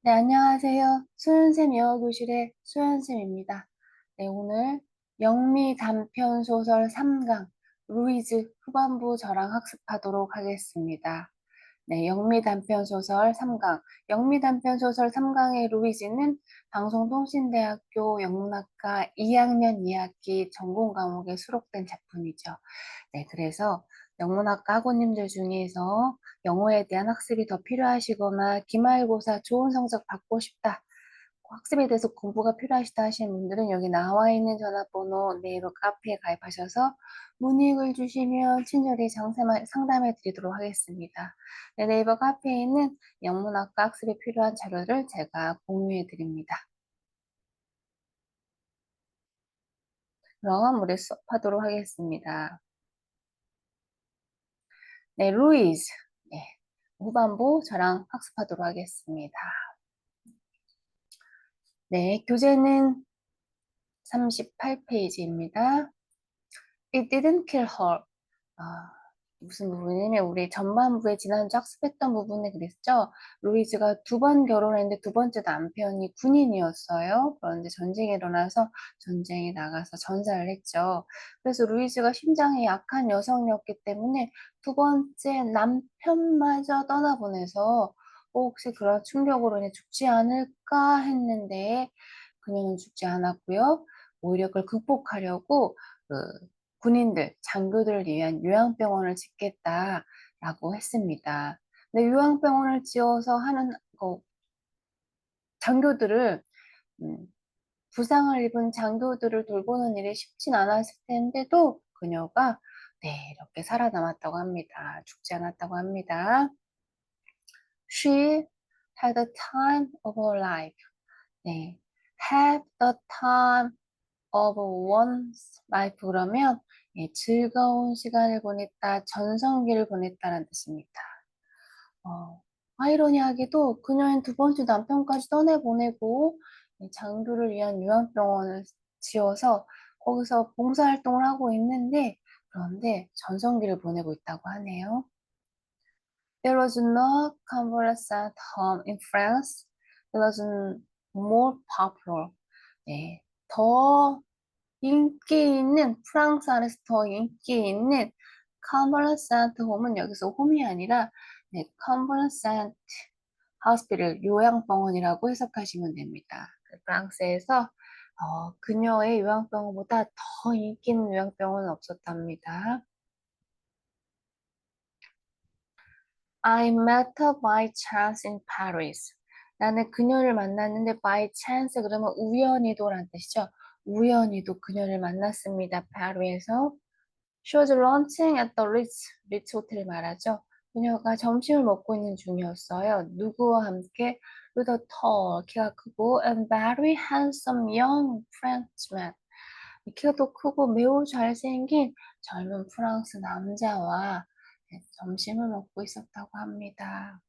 네, 안녕하세요. 소연쌤 영어교실의 소연쌤입니다. 네, 오늘 영미 단편 소설 3강 루이즈 후반부 저랑 학습하도록 하겠습니다. 네, 영미 단편 소설 3강. 영미 단편 소설 3강의 루이즈는 방송통신대학교 영문학과 2학년 2학기 전공 과목에 수록된 작품이죠. 네, 그래서 영문학과 학우님들 중에서 영어에 대한 학습이 더 필요하시거나 기말고사 좋은 성적 받고 싶다, 학습에 대해서 공부가 필요하시다 하시는 분들은 여기 나와 있는 전화번호 네이버 카페에 가입하셔서 문의글 주시면 친절히 상담해 드리도록 하겠습니다. 네, 네이버 카페에 있는 영문학과 학습에 필요한 자료를 제가 공유해 드립니다. 그럼 우리 수업하도록 하겠습니다. 네, 루이즈. 네, 후반부 저랑 학습하도록 하겠습니다. 네, 교재는 38페이지입니다. It didn't kill her. 아, 무슨 부분이냐면 우리 전반부에 지난주 학습했던 부분에 그랬죠. 루이즈가 두 번 결혼했는데 두 번째 남편이 군인이었어요. 그런데 전쟁이 일어나서 전쟁에 나가서 전사를 했죠. 그래서 루이즈가 심장이 약한 여성이었기 때문에 두 번째 남편마저 떠나보내서 혹시 그런 충격으로 인해 죽지 않을까 했는데 그녀는 죽지 않았고요. 오히려 그걸 극복하려고 군인들, 장교들을 위한 요양병원을 짓겠다라고 했습니다. 근데 요양병원을 지어서 하는 장교들을 음, 부상을 입은 장교들을 돌보는 일이 쉽진 않았을 텐데도 그녀가 네, 이렇게 살아남았다고 합니다. 죽지 않았다고 합니다. She had the time of her life. 네, had the time of one's life 그러면 예, 즐거운 시간을 보냈다, 전성기를 보냈다는 뜻입니다. 아이러니하게도 그녀는 두 번째 남편까지 떠내보내고 장교를 위한 요양병원을 지어서 거기서 봉사활동을 하고 있는데 그런데 전성기를 보내고 있다고 하네요. There was no convalescent home in France. It was more popular. 네, 더 인기 있는 프랑스 안에서 더 인기 있는 컨벌런센트 홈은 여기서 홈이 아니라 네, 컨벌런센트 하스피tal 요양병원이라고 해석하시면 됩니다. 프랑스에서 그녀의 요양병원보다 더 인기 있는 요양병원은 없었답니다. I met her by chance in Paris. 나는 그녀를 만났는데 by chance 그러면 우연히도란 뜻이죠. 우연히도 그녀를 만났습니다. 파리에서. She was lunching at the Ritz, 리츠 호텔 말하죠. 그녀가 점심을 먹고 있는 중이었어요. 누구와 함께? With a tall, 키가 크고 and very handsome young Frenchman. 키가 더 크고 매우 잘생긴 젊은 프랑스 남자와 네, 점심을 먹고 있었다고 합니다.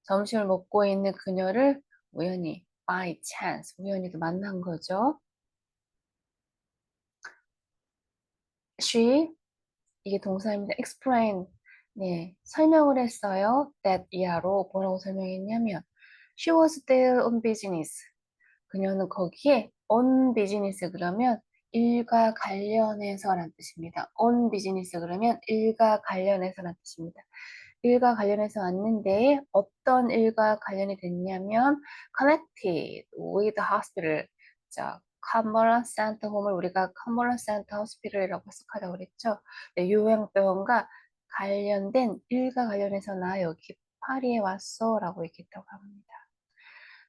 점심을 먹고 있는 그녀를 우연히 by chance, 우연히도 만난 거죠. She, 이게 동사입니다. explain, 네, 설명을 했어요. that 이하로 뭐라고 설명했냐면 she was there on business. 그녀는 거기에 on business 그러면 일과 관련해서란 뜻입니다. on business 그러면 일과 관련해서란 뜻입니다. 일과 관련해서 왔는데 어떤 일과 관련이 됐냐면 connected with the hospital. 자, 컨버런스 센터 홈을 우리가 컨버런스 센터 호스피ટલ이라고 해석하자고 그랬죠. 네, 요양병원과 관련된 일과 관련해서 나 여기 파리에 왔어 라고 얘기했다고 합니다.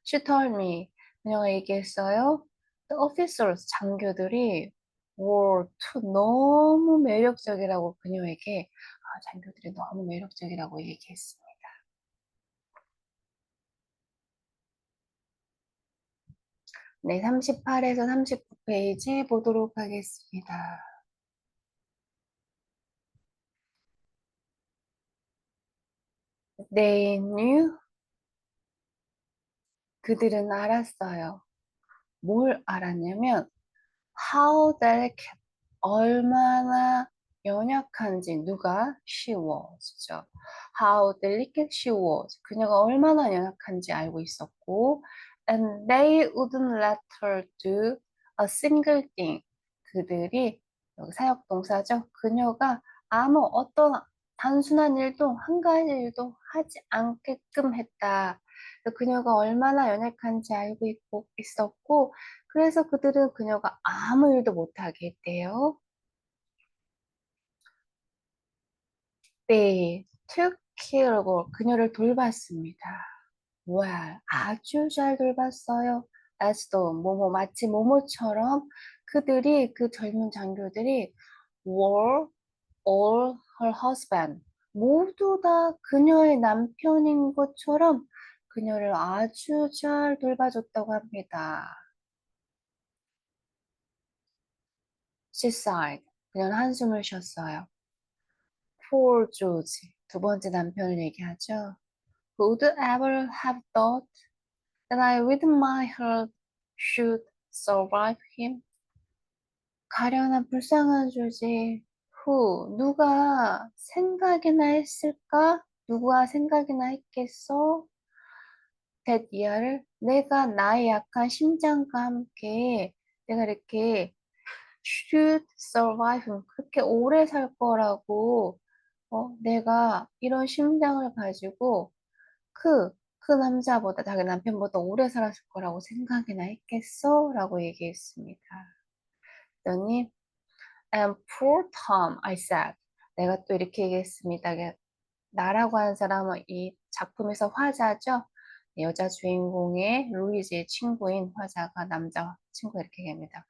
She told me, 그녀가 얘기했어요. The officers, 장교들이 were too, 너무 매력적이라고 그녀에게 장교들이 너무 매력적이라고 얘기했습니다. 네, 38에서 39페이지 보도록 하겠습니다. They knew, 그들은 알았어요. 뭘 알았냐면 how delicate, 얼마나 연약한지 누가? She was죠. How delicate she was. 그녀가 얼마나 연약한지 알고 있었고 and they wouldn't let her do a single thing. 그들이 여기 사역동사죠. 그녀가 아무 어떤 단순한 일도 한 가지 일도 하지 않게끔 했다. 그녀가 얼마나 연약한지 알고 있었고 그래서 그들은 그녀가 아무 일도 못하게 했대요. They took care of her. 그녀를 돌봤습니다. well, 아주 잘 돌봤어요. as though, 마치 모모처럼 그들이, 그 젊은 장교들이 were all her husband. 모두 다 그녀의 남편인 것처럼 그녀를 아주 잘 돌봐줬다고 합니다. She sighed. 그녀는 한숨을 쉬었어요. Poor George. 두 번째 남편을 얘기하죠. Who'd ever have thought that I with my heart should survive him? 가련한 불쌍한 조지. 누가 생각이나 했을까? 누가 생각이나 했겠어? that 이하를 내가 나의 약한 심장과 함께 내가 이렇게 should survive 그렇게 오래 살 거라고 내가 이런 심장을 가지고 그 남자보다 자기 남편보다 오래 살았을 거라고 생각이나 했겠어? 라고 얘기했습니다. 그랬더니 and poor Tom, I said. 내가 또 이렇게 얘기했습니다. 나라고 하는 사람은 이 작품에서 화자죠. 여자 주인공의 루이즈의 친구인 화자가 남자 친구 이렇게 얘기합니다.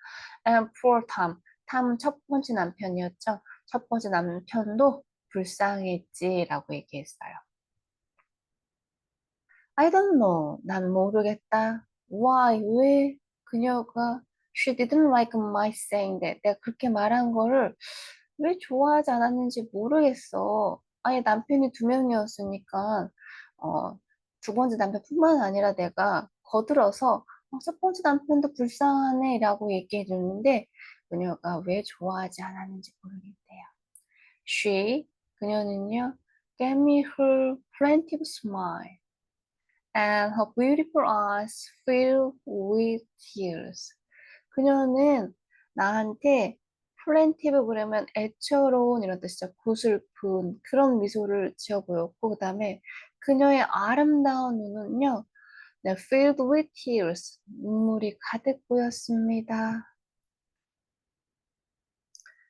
And poor Tom. 탐은 첫 번째 남편이었죠. 첫 번째 남편도 불쌍했지라고 얘기했어요. I don't know. 난 모르겠다. Why? 왜 그녀가 she didn't like my saying that. 내가 그렇게 말한 거를 왜 좋아하지 않았는지 모르겠어. 아예 남편이 두 명이었으니까 두 번째 남편뿐만 아니라 내가 거들어서 첫 번째 남편도 불쌍하네라고 얘기해 줬는데 그녀가 왜 좋아하지 않았는지 모르겠대요. She 그녀는요 gave me her plaintive smile. and her beautiful eyes filled with tears. 그녀는 나한테 플랜티브 그러면 애처로운 이런 뜻이죠. 고슬픈 그런 미소를 지어 보였고 그 다음에 그녀의 아름다운 눈은요. 네, filled with tears. 눈물이 가득 보였습니다.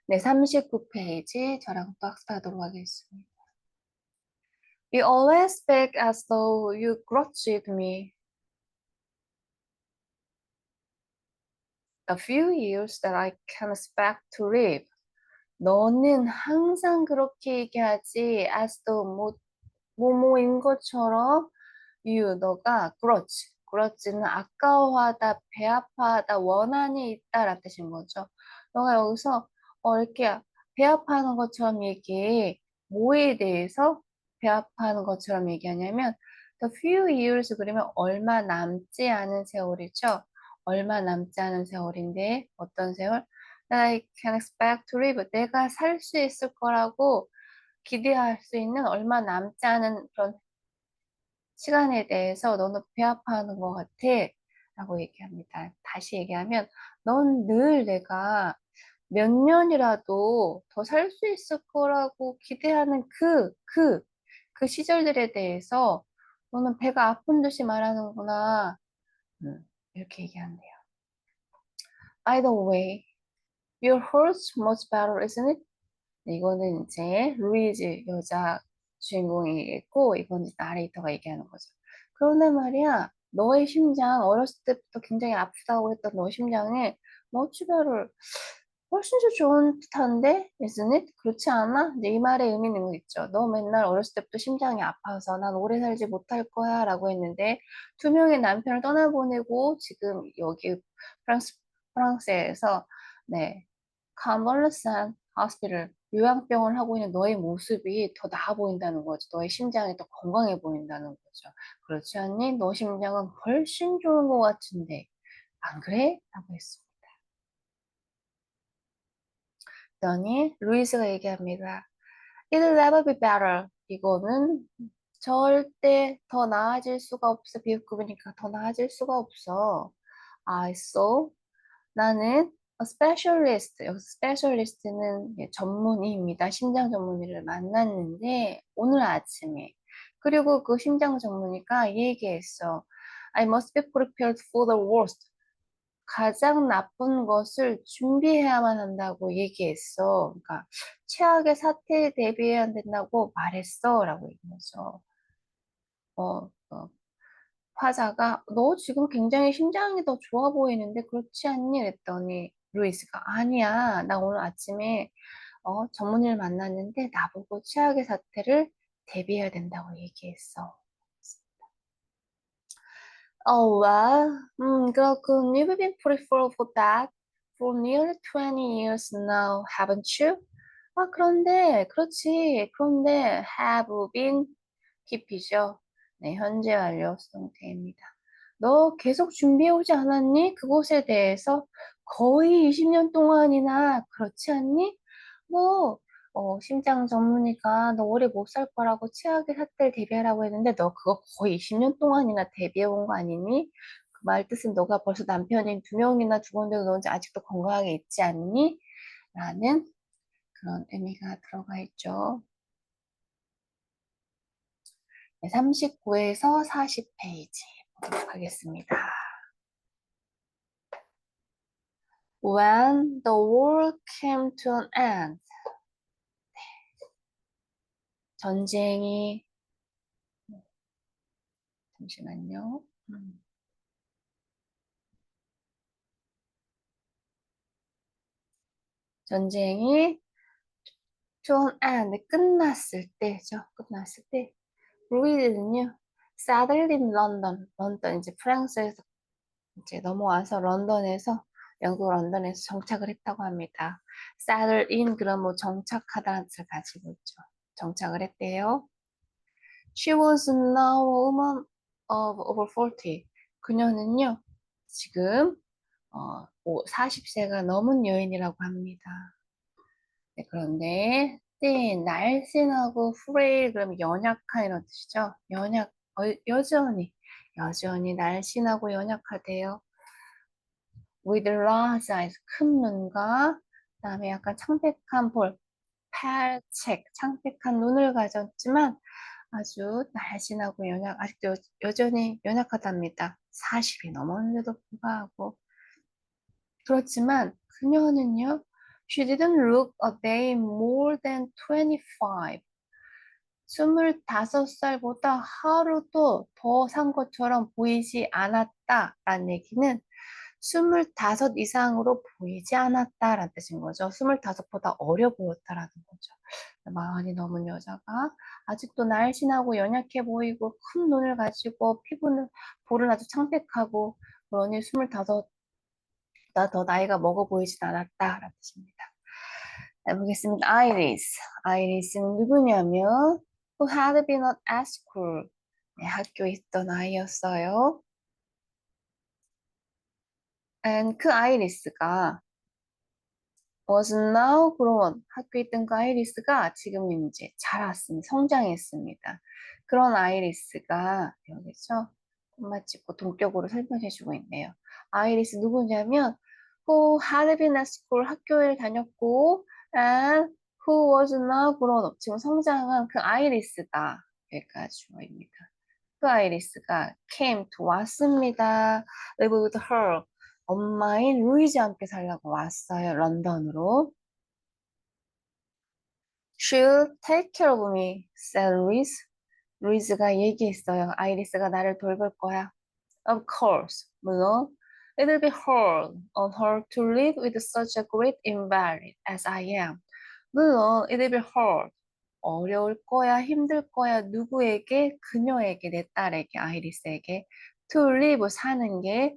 네, 39페이지 저랑 또 학습하도록 하겠습니다. You always speak as though you grudged me. The few years that I can expect to live. 너는 항상 그렇게 얘기하지. as though 뭐뭐인 것처럼 너가 그렇지는 아까워하다, 배아파하다, 원한이 있다라는 뜻인 거죠. 너가 여기서 이렇게 배아파하는 것처럼 얘기해. 뭐에 대해서 배아파하는 것처럼 얘기하냐면 the few years 그러면 얼마 남지 않은 세월이죠. 얼마 남지 않은 세월인데 어떤 세월? That I can expect to live. 내가 살 수 있을 거라고 기대할 수 있는 얼마 남지 않은 그런 시간에 대해서 너는 배아파하는 것 같아. 라고 얘기합니다. 다시 얘기하면 넌 늘 내가 몇 년이라도 더 살 수 있을 거라고 기대하는 그 시절들에 대해서 너는 배가 아픈 듯이 말하는구나. 이렇게 얘기한대요. By the way, your hurts much better, isn't it? 네, 이거는 이제 루이즈 여자 주인공이 얘기했고 이건 이제 나레이터가 얘기하는 거죠. 그런데 말이야 너의 심장 어렸을 때부터 굉장히 아프다고 했던 너의 심장에 머치별을 훨씬 더 좋은 듯한데 isn't it? 그렇지 않아? 이제 이 말의 의미는 거 있죠. 너 맨날 어렸을 때부터 심장이 아파서 난 오래 살지 못할 거야 라고 했는데 두 명의 남편을 떠나보내고 지금 여기 프랑스에서 네 컨벌러산 호스피tal 요양병을 하고 있는 너의 모습이 더 나아 보인다는 거죠. 너의 심장이 더 건강해 보인다는 거죠. 그렇지 않니? 너 심장은 훨씬 좋은 것 같은데 안 그래? 라고 했습니다. 그랬더니 루이스가 얘기합니다. It'll never be better. 이거는 절대 더 나아질 수가 없어. 비읍급이니까 더 나아질 수가 없어. I saw. 나는 a specialist. 여기서 specialist는 전문의입니다. 심장 전문의를 만났는데 오늘 아침에. 그리고 그 심장 전문의가 얘기했어. I must be prepared for the worst. 가장 나쁜 것을 준비해야만 한다고 얘기했어. 그러니까 최악의 사태에 대비해야 된다고 말했어. 라고 얘기해서 화자가 너 지금 굉장히 심장이 더 좋아 보이는데 그렇지 않니? 그랬더니 루이스가 아니야. 나 오늘 아침에 전문의를 만났는데 나보고 최악의 사태를 대비해야 된다고 얘기했어. Oh, well, 그렇군. You've been pretty full for that for nearly 20 years now, haven't you? 아, 그렇지. 그런데 have been keep이죠. 네, 현재 완료 수동태입니다. 너 계속 준비해오지 않았니? 그곳에 대해서 거의 20년 동안이나 그렇지 않니? 뭐, 심장 전문의가 너 오래 못 살 거라고 최악의 사태를 대비하라고 했는데 너 그거 거의 20년 동안이나 대비해온 거 아니니? 그 말 뜻은 너가 벌써 남편이 두 명이나 죽었는데도 너 이제 아직도 건강하게 있지 않니? 라는 그런 의미가 들어가 있죠. 네, 39에서 40페이지 보도록 하겠습니다. When the war came to an end, 전쟁이 잠시만요. 전쟁이 to an end 끝났을 때죠. 끝났을 때 루이드는요. settled in London, 런던 이제 프랑스에서 이제 넘어와서 런던에서 영국 런던에서 정착을 했다고 합니다. settle in 그럼 뭐 정착하다는 뜻을 가지고 있죠. 정착을 했대요. She was now a woman of over 40. 그녀는요, 지금 40세가 넘은 여인이라고 합니다. 네, 그런데 네, 날씬하고 프레일 그럼 연약한 이런 뜻이죠. 여전히 날씬하고 연약하대요. With large eyes, 큰 눈과 그다음에 약간 창백한 볼, 팔책, 창백한 눈을 가졌지만 아주 날씬하고 아직도 여전히 연약하답니다. 40이 넘었는데도 불구하고. 그렇지만 그녀는요, she didn't look a day more than 25. 25살보다 하루도 더 산 것처럼 보이지 않았다라는 얘기는 25 이상으로 보이지 않았다라는 뜻인 거죠. 25보다 어려 보였다라는 거죠. 많이 넘은 여자가 아직도 날씬하고 연약해 보이고 큰 눈을 가지고 볼은 아주 창백하고 그러니 25보다 더 나이가 먹어 보이진 않았다라는 뜻입니다. 해보겠습니다. 아이리스. 아이리스는 누구냐면 who had been at school. 네, 학교에 있던 아이였어요. And 그 아이리스가 was now grown. 학교에 있던 그 아이리스가 지금 이제 자랐습니다. 성장했습니다. 그런 아이리스가 여기서 콤마 찍고 동격으로 설명해주고 있네요. 아이리스 누구냐면 who had been at school 학교에 다녔고 and who was now grown up 지금 성장한 그 아이리스다. 여기까지입니다. 그 아이리스가 came to 왔습니다. live with her. 엄마인 루이즈와 함께 살려고 왔어요. 런던으로. She'll take care of me, said Louise. 루이즈가 얘기했어요. 아이리스가 나를 돌볼 거야. Of course, 물론. It'll be hard on her to live with such a great invalid as I am. 물론, it'll be hard. 어려울 거야, 힘들 거야. 누구에게? 그녀에게, 내 딸에게, 아이리스에게. To live, 사는 게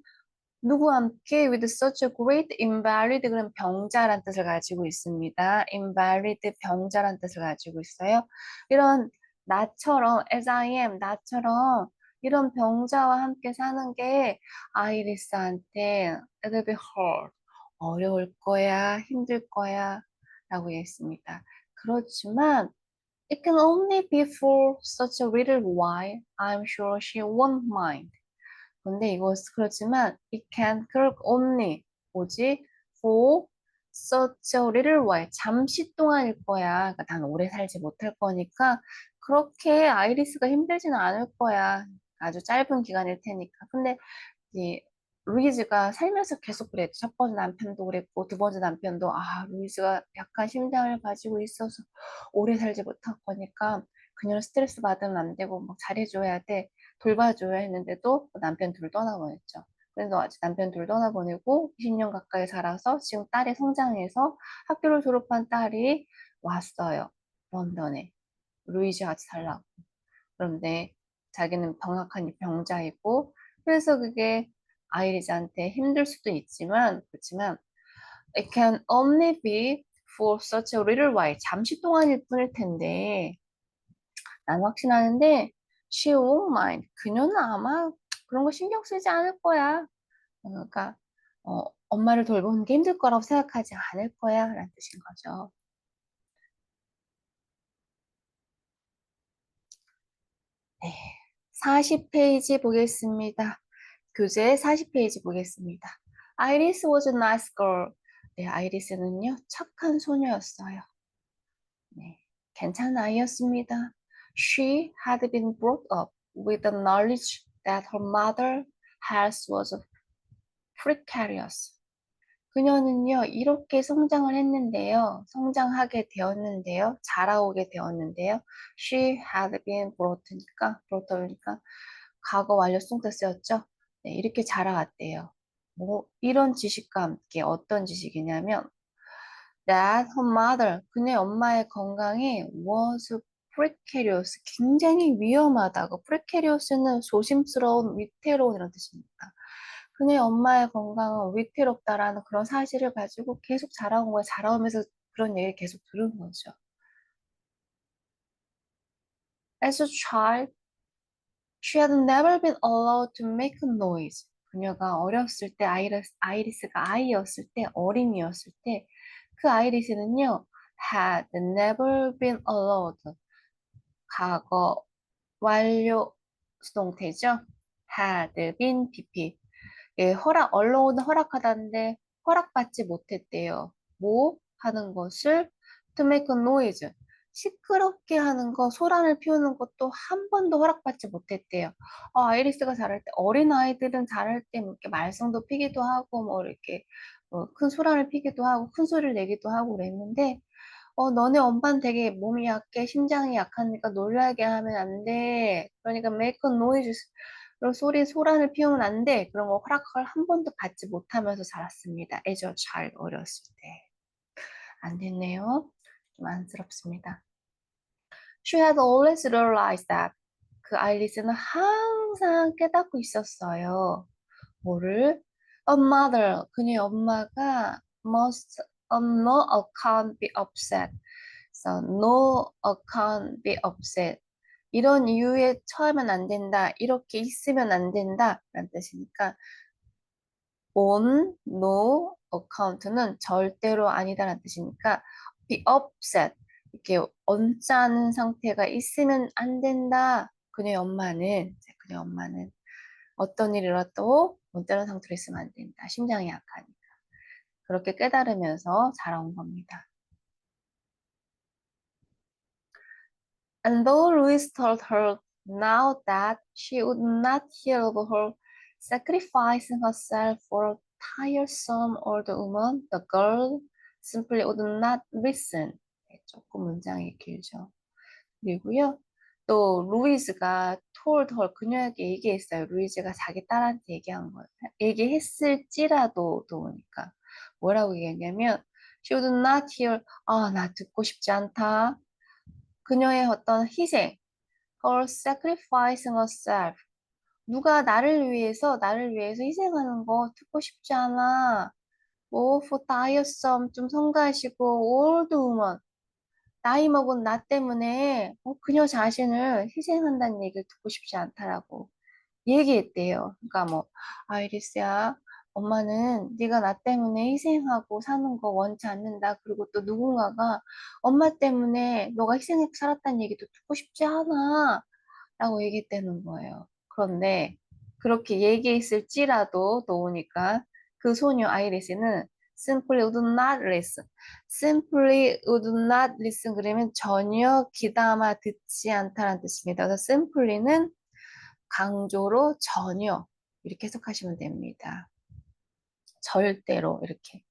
누구와 함께 with such a great invalid 그런 병자란 뜻을 가지고 있습니다. invalid 병자란 뜻을 가지고 있어요. 이런 나처럼 as I am 나처럼 이런 병자와 함께 사는 게 아이리스한테 it'll be hard 어려울 거야 힘들 거야 라고 했습니다. 그렇지만 it can only be for such a little while. I'm sure she won't mind. 근데 이거 그렇지만 it can 그럴 only 뭐지? for such a little while 잠시 동안일 거야. 그러니까 난 오래 살지 못할 거니까 그렇게 아이리스가 힘들지는 않을 거야. 아주 짧은 기간일 테니까. 근데 이 루이즈가 살면서 계속 그랬죠. 첫 번째 남편도 그랬고 두 번째 남편도 루이즈가 약간 심장을 가지고 있어서 오래 살지 못할 거니까 그녀는 스트레스 받으면 안 되고 막 잘해줘야 돼. 돌봐줘야 했는데도 남편 둘 떠나보냈죠. 그래서 아직 남편 둘 떠나보내고 20년 가까이 살아서 지금 딸이 성장해서 학교를 졸업한 딸이 왔어요. 런던에. 루이즈 같이 살라고. 그런데 자기는 병약한 병자이고 그래서 그게 아이리즈한테 힘들 수도 있지만 그렇지만 it can only be for such a little while 잠시 동안일 뿐일 텐데 난 확신하는데 she won't mind 그녀는 아마 그런 거 신경 쓰지 않을 거야. 그러니까 엄마를 돌보는 게 힘들 거라고 생각하지 않을 거야 라는 뜻인 거죠. 네, 40페이지 보겠습니다. 교재 40페이지 보겠습니다. Iris was a nice girl. 네, 아이리스는요, 착한 소녀였어요. 네, 괜찮은 아이였습니다. She had been brought up with the knowledge that her mother's health was precarious. 그녀는요, 이렇게 성장을 했는데요. 성장하게 되었는데요. 자라오게 되었는데요. She had been brought니까, brought니까 과거 완료 송태 쓰였죠. 네, 이렇게 자라왔대요. 뭐, 이런 지식과 함께 어떤 지식이냐면, that her mother, 그녀의 엄마의 건강이 was precarious, 굉장히 위험하다고. precarious는 조심스러운, 위태로운 이런 뜻입니다. 그녀의 엄마의 건강은 위태롭다라는 그런 사실을 가지고 계속 자라온 거예요. 자라오면서 그런 얘기를 계속 들은 거죠. As a child, she had never been allowed to make a noise. 그녀가 어렸을 때, 아이리스가 아이였을 때, 어린이였을 때, 그 아이리스는요, had never been allowed. 과거 완료 수동태죠. had been PP. 예, 언론은 허락하다는데 허락받지 못했대요. 뭐 하는 것을 to make a noise. 시끄럽게 하는 거, 소란을 피우는 것도 한 번도 허락받지 못했대요. 아이리스가 자랄 때, 어린 아이들은 자랄 때 이렇게 말썽도 피기도 하고, 뭐 이렇게 큰 소란을 피기도 하고, 큰 소리를 내기도 하고 그랬는데, 너네 엄마는 되게 몸이 약해, 심장이 약하니까 놀라게 하면 안 돼. 그러니까 make a noise. 그런 소란을 피우면 안 돼. 그런 거 허락을 한 번도 받지 못하면서 자랐습니다. as a child, 어렸을 때. 안 됐네요. 좀 안쓰럽습니다. She had always realized that. 그 아이리스는 항상 깨닫고 있었어요. 뭐를? A mother, 그녀의 엄마가 must on no account be upset. So no account be upset. 이런 이유에 처하면 안 된다. 이렇게 있으면 안 된다. 라는 뜻이니까 on no account는 절대로 아니다라는 뜻이니까 be upset. 이렇게 언짢은 상태가 있으면 안 된다. 그녀의 엄마는 어떤 일이 일어나도 언짢은 상태로 있으면 안 된다. 심장이 약하니까. 그렇게 깨달으면서 자라온 겁니다. And though Louise told her now that she would not hear of her sacrificing herself for a tiresome old woman, the girl simply would not listen. 네, 조금 문장이 길죠. 그리고요, 또 루이즈가 told her 그녀에게 얘기했어요. 루이즈가 자기 딸한테 얘기한 거예요. 얘기했을지라도 도우니까 뭐라고 얘기했냐면 she would not hear 나 듣고 싶지 않다. 그녀의 어떤 희생 her sacrificing herself 누가 나를 위해서 희생하는 거 듣고 싶지 않아. 뭐 for tiresome 좀 성가시고 old woman 나이 먹은 나 때문에 그녀 자신을 희생한다는 얘기를 듣고 싶지 않다라고 얘기했대요. 그러니까 뭐 아이리스야 엄마는 네가 나 때문에 희생하고 사는 거 원치 않는다. 그리고 또 누군가가 엄마 때문에 너가 희생해서 살았다는 얘기도 듣고 싶지 않아. 라고 얘기했다는 거예요. 그런데 그렇게 얘기했을지라도 또 오니까 그 소녀 아이리스는 simply would not listen. simply would not listen 그러면 전혀 귀담아 듣지 않다라는 뜻입니다. 그래서 simply는 강조로 전혀 이렇게 해석하시면 됩니다. 절대로 이렇게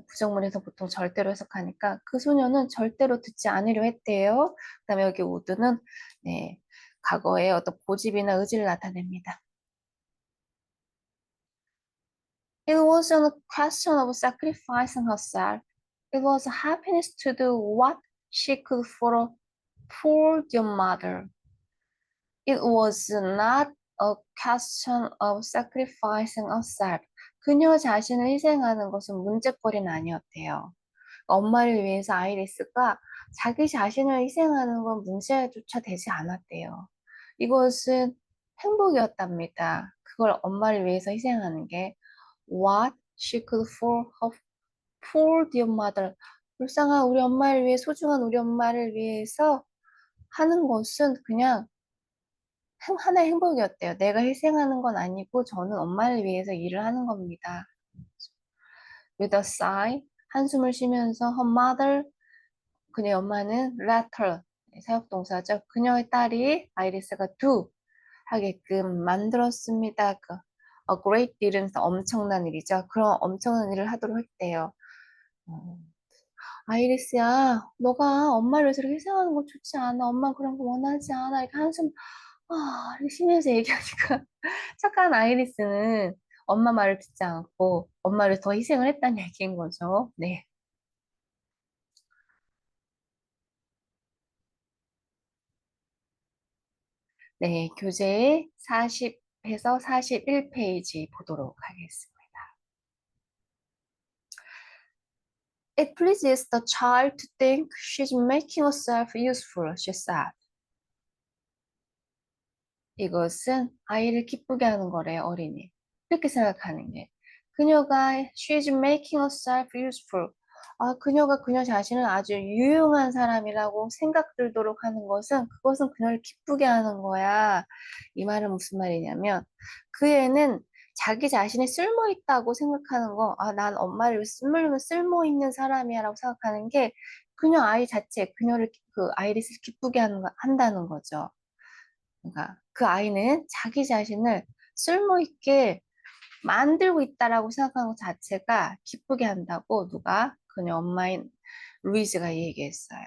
부정문에서 보통 절대로 해석하니까 그 소녀는 절대로 듣지 않으려 했대요. 그다음에 여기 would는 네, 과거의 어떤 고집이나 의지를 나타냅니다. It wasn't a question of sacrificing herself. It was a happiness to do what she could for a poor dear mother. It was not a question of sacrificing herself. 그녀 자신을 희생하는 것은 문제거리는 아니었대요. 엄마를 위해서 아이리스가 자기 자신을 희생하는 건 문제조차 되지 않았대요. 이것은 행복이었답니다. 그걸 엄마를 위해서 희생하는 게 what she could for her poor dear mother. 불쌍한 우리 엄마를 위해 소중한 우리 엄마를 위해서 하는 것은 그냥 하나의 행복이었대요. 내가 희생하는 건 아니고 저는 엄마를 위해서 일을 하는 겁니다. With a sigh, 한숨을 쉬면서 her mother, 그녀의 엄마는 let her, 사역동사죠. 그녀의 딸이 아이리스가 do 하게끔 만들었습니다. 그 a great deal은 엄청난 일이죠. 그런 엄청난 일을 하도록 했대요. 어, 아이리스야, 너가 엄마를 위해서 이렇게 희생하는 거 좋지 않아. 엄마 그런 거 원하지 않아. 이렇게 한숨 이렇게 쉬면서 얘기하니까 착한 아이리스는 엄마 말을 듣지 않고 엄마를 더 희생을 했다는 얘기인 거죠. 네. 네, 교재 40에서 41페이지 보도록 하겠습니다. It pleases the child to think she's making herself useful, she said. 이것은 아이를 기쁘게 하는 거래요, 어린이. 이렇게 생각하는 게. 그녀가 she's making herself useful. 그녀가 그녀 자신을 아주 유용한 사람이라고 생각 들도록 하는 것은 그것은 그녀를 기쁘게 하는 거야. 이 말은 무슨 말이냐면 그 애는 자기 자신이 쓸모 있다고 생각하는 거, 난 엄마를 위해 쓸모 있는 사람이야라고 생각하는 게 그녀 아이 자체, 그녀를 그 아이를 기쁘게 한다는 거죠. 그러니까 그 아이는 자기 자신을 쓸모 있게 만들고 있다라고 생각하는 것 자체가 기쁘게 한다고 누가 그녀 엄마인 루이즈가 얘기했어요.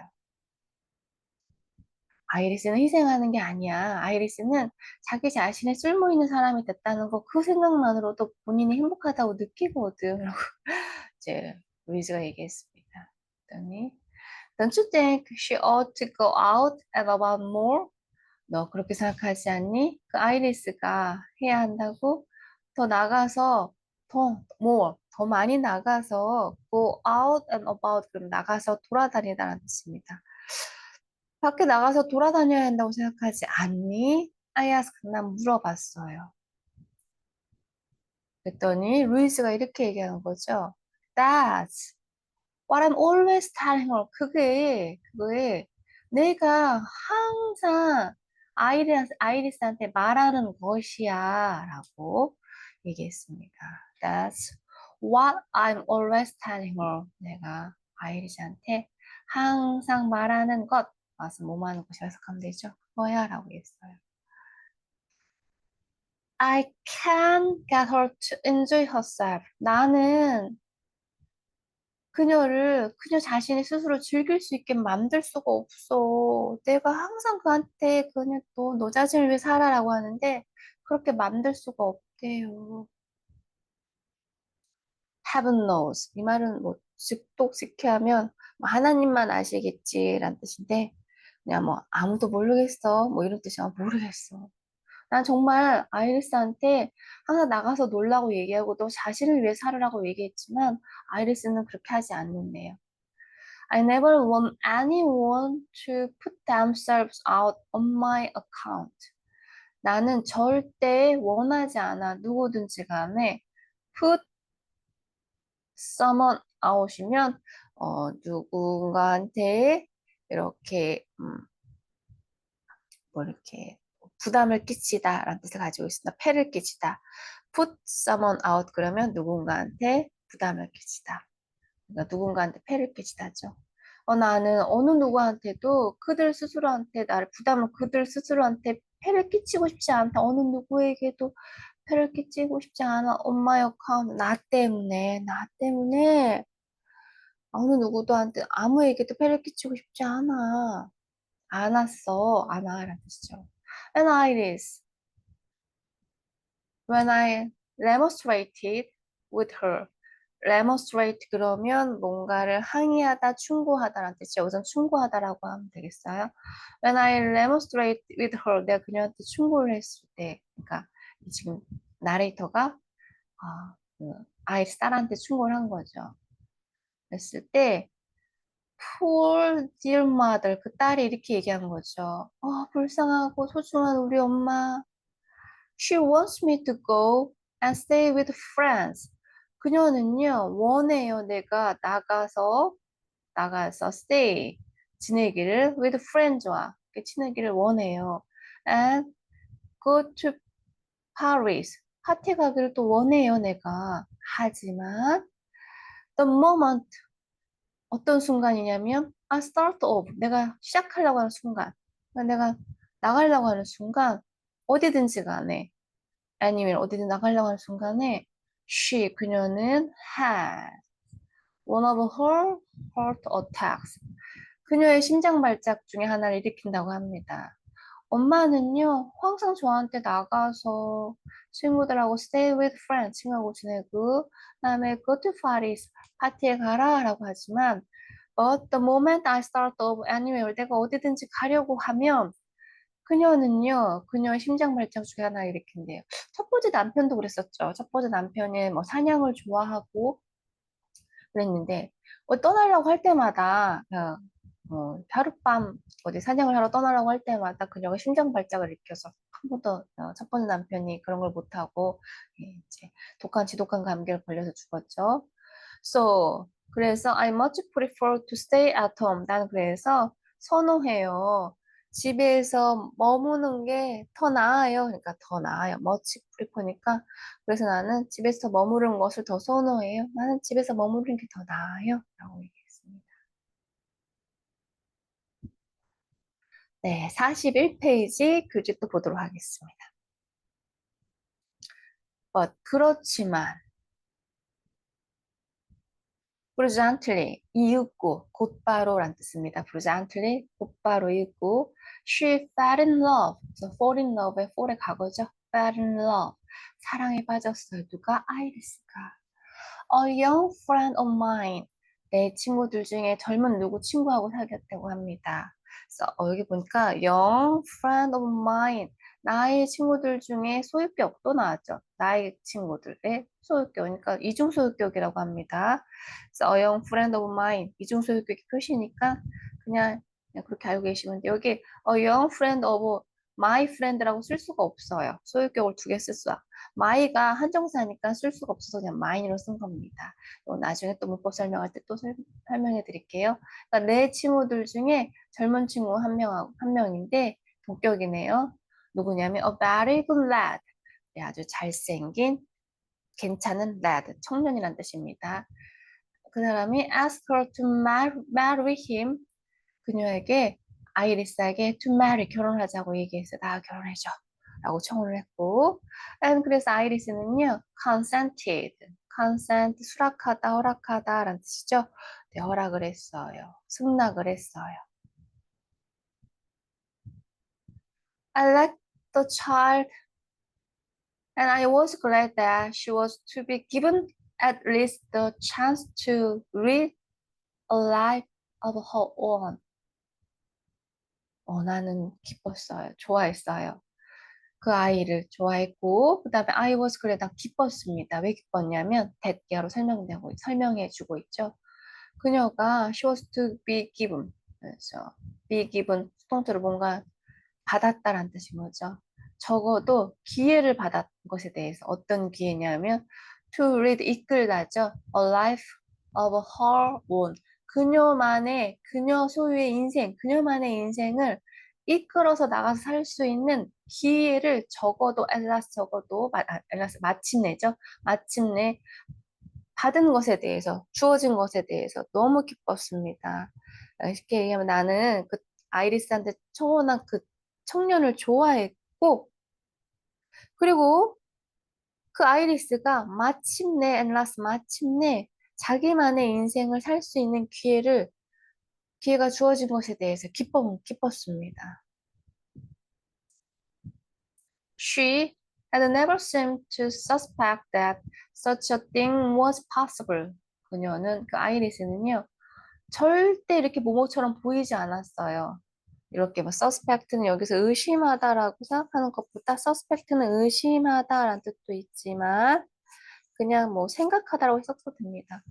아이리스는 희생하는 게 아니야. 아이리스는 자기 자신의 쓸모 있는 사람이 됐다는 거 그 생각만으로도 본인이 행복하다고 느끼거든. 라고 이제 루이즈가 얘기했습니다. 그랬더니 Don't you think she ought to go out and about more? 너 그렇게 생각하지 않니? 그 아이리스가 해야 한다고 더 나가서 더 많이 나가서 go out and about 그럼 나가서 돌아다니다라는 뜻입니다. 밖에 나가서 돌아다녀야 한다고 생각하지 않니? I asked, 난 물어봤어요. 그랬더니 루이스가 이렇게 얘기하는 거죠. That's what I'm always telling her. 그게 내가 항상 아이리스한테 말하는 것이야 라고 얘기했습니다. That's what I'm always telling her. 내가 아이리스한테 항상 말하는 것. 와서 뭐뭐 하는 것이라 해석하면 되죠. 그거야 라고 했어요. I can't get her to enjoy herself. 나는 그녀 자신이 스스로 즐길 수 있게 만들 수가 없어. 내가 항상 그한테 그녀 너 자신을 위해 살아라고 하는데 그렇게 만들 수가 없대요. Heaven knows. 이 말은 뭐 즉독직해 하면 뭐 하나님만 아시겠지라는 뜻인데 그냥 뭐 아무도 모르겠어. 뭐 이런 뜻이야. 모르겠어. 난 정말 아이리스한테 항상 나가서 놀라고 얘기하고 너 자신을 위해 살으라고 얘기했지만 아이리스는 그렇게 하지 않는데요. I never want anyone to put themselves out on my account. 나는 절대 원하지 않아. 누구든지 간에 put someone out이면 누군가한테 이렇게 뭐 이렇게 부담을 끼치다라는 뜻을 가지고 있습니다. 폐를 끼치다. put someone out 그러면 누군가한테 부담을 끼치다. 그러니까 누군가한테 폐를 끼치다죠. 나는 어느 누구한테도 그들 스스로한테 나를 부담을 그들 스스로한테 폐를 끼치고 싶지 않다. 어느 누구에게도 폐를 끼치고 싶지 않아. 엄마 역할 나 때문에 어느 누구도한테 아무에게도 폐를 끼치고 싶지 않아. 않았어. 않아라는 뜻이죠. And Iris, when I remonstrated with her. remonstrate 그러면 뭔가를 항의하다, 충고하다라는 뜻이죠. 여기서 충고하다라고 하면 되겠어요. When I remonstrate with her, 내가 그녀한테 충고를 했을 때, 그러니까 지금 나레이터가 아이스 딸한테 충고를 한 거죠. 그랬을 때 poor dear mother, 그 딸이 이렇게 얘기한 거죠. 불쌍하고 소중한 우리 엄마. She wants me to go and stay with friends. 그녀는요, 원해요. 내가 나가서 stay, 지내기를 with friends와 지내기를 원해요. And go to Paris. 파티 가기를 또 원해요, 내가. 하지만 the moment 어떤 순간이냐면 I start off. 내가 시작하려고 하는 순간. 내가 나가려고 하는 순간 어디든지 간에 아니면 어디든 나가려고 하는 순간에 그녀는 had one of her heart attacks. 그녀의 심장 발작 중에 하나를 일으킨다고 합니다. 엄마는요, 항상 저한테 나가서 친구들하고 stay with friends, 친구하고 지내고, 그다음에 go to parties, 파티에 가라 라고 하지만, but the moment I start of anywhere, 내가 어디든지 가려고 하면, 그녀의 심장 발작 중에 하나 일으킨대요. 첫 번째 남편도 그랬었죠. 첫 번째 남편이 뭐 사냥을 좋아하고 그랬는데, 떠나려고 할 때마다, 하룻밤 어디 사냥을 하러 떠나려고 할 때마다 그녀가 심장 발작을 일으켜서 한 번도 첫 번째 남편이 그런 걸 못하고, 이제 지독한 감기를 걸려서 죽었죠. 그래서 I much prefer to stay at home. 나는 그래서 선호해요. 집에서 머무는 게 더 나아요. 그러니까 더 나아요. much prefer니까. 그래서 나는 집에서 머무르는 것을 더 선호해요. 나는 집에서 머무르는 게 더 나아요. 라고 얘기했습니다. 네, 41페이지 글짓 또 보도록 하겠습니다. 그렇지만 brillantly, 이윽고, 곧바로란 뜻입니다. brillantly, 곧바로 이윽고, she fell in love. 그래서 fall in love의 fall의 과거죠. fell in love. 사랑에 빠졌어요. 누가? 아이리스가. A young friend of mine. 내 친구들 중에 젊은 누구 친구하고 사귀었다고 합니다. 그래서 여기 보니까 young friend of mine. 나의 친구들 중에 소유격 또 나왔죠. 나의 친구들의 소유격. 그러니까 이중소유격이라고 합니다. 그래서 a young friend of mine. 이중소유격이 표시니까 그냥 그렇게 알고 계시면 돼요. 여기 a young friend of my friend라고 쓸 수가 없어요. 소유격을 두 개 쓸 수가. my가 한정사니까 쓸 수가 없어서 그냥 mine으로 쓴 겁니다. 나중에 또 문법 설명할 때 또 설명해 드릴게요. 그러니까 내 친구들 중에 젊은 친구 한 명인데 동격이네요. 누구냐면 a very good lad. 네, 아주 잘생긴 괜찮은 lad, 청년이란 뜻입니다. 그 사람이 ask her to marry him. 그녀에게 아이리스에게 to marry 결혼하자고 얘기해서 나 결혼해줘 라고 청혼을 했고 그래서 아이리스는요 consent 수락하다 허락하다 라는 뜻이죠. 네, 허락을 했어요. 승낙을 했어요. I liked the child and I was glad that she was to be given at least the chance to lead a life of her own. 나는 기뻤어요. 좋아했어요. 그 아이를 좋아했고, 그 다음에 I was 그래, 난 기뻤습니다. 왜 기뻤냐면, that가로 설명해주고 있죠. 그녀가 she was to be given. 그래서 be given, 수동태로 뭔가 받았다라는 뜻인 거죠. 적어도 기회를 받았던 것에 대해서 어떤 기회냐면 to read 읽으다죠. A life of her own. 그녀만의 그녀 소유의 인생, 그녀만의 인생을 이끌어서 나가서 살 수 있는 기회를 적어도 엘라스 적어도 엘라스 마침내죠. 마침내 받은 것에 대해서 주어진 것에 대해서 너무 기뻤습니다. 쉽게 얘기하면 나는 그 아이리스한테 청혼한 그 청년을 좋아했고 그리고 그 아이리스가 마침내 엔라스 마침내 자기만의 인생을 살 수 있는 기회가 주어진 것에 대해서 기뻤습니다. She had never seemed to suspect that such a thing was possible. 그녀는 그 아이리스는요 절대 이렇게 모모처럼 보이지 않았어요. 이렇게 뭐 suspect는 여기서 의심하다라고 생각하는 것보다 suspect는 의심하다라는 뜻도 있지만 그냥 뭐 생각하다라고 써도 됩니다.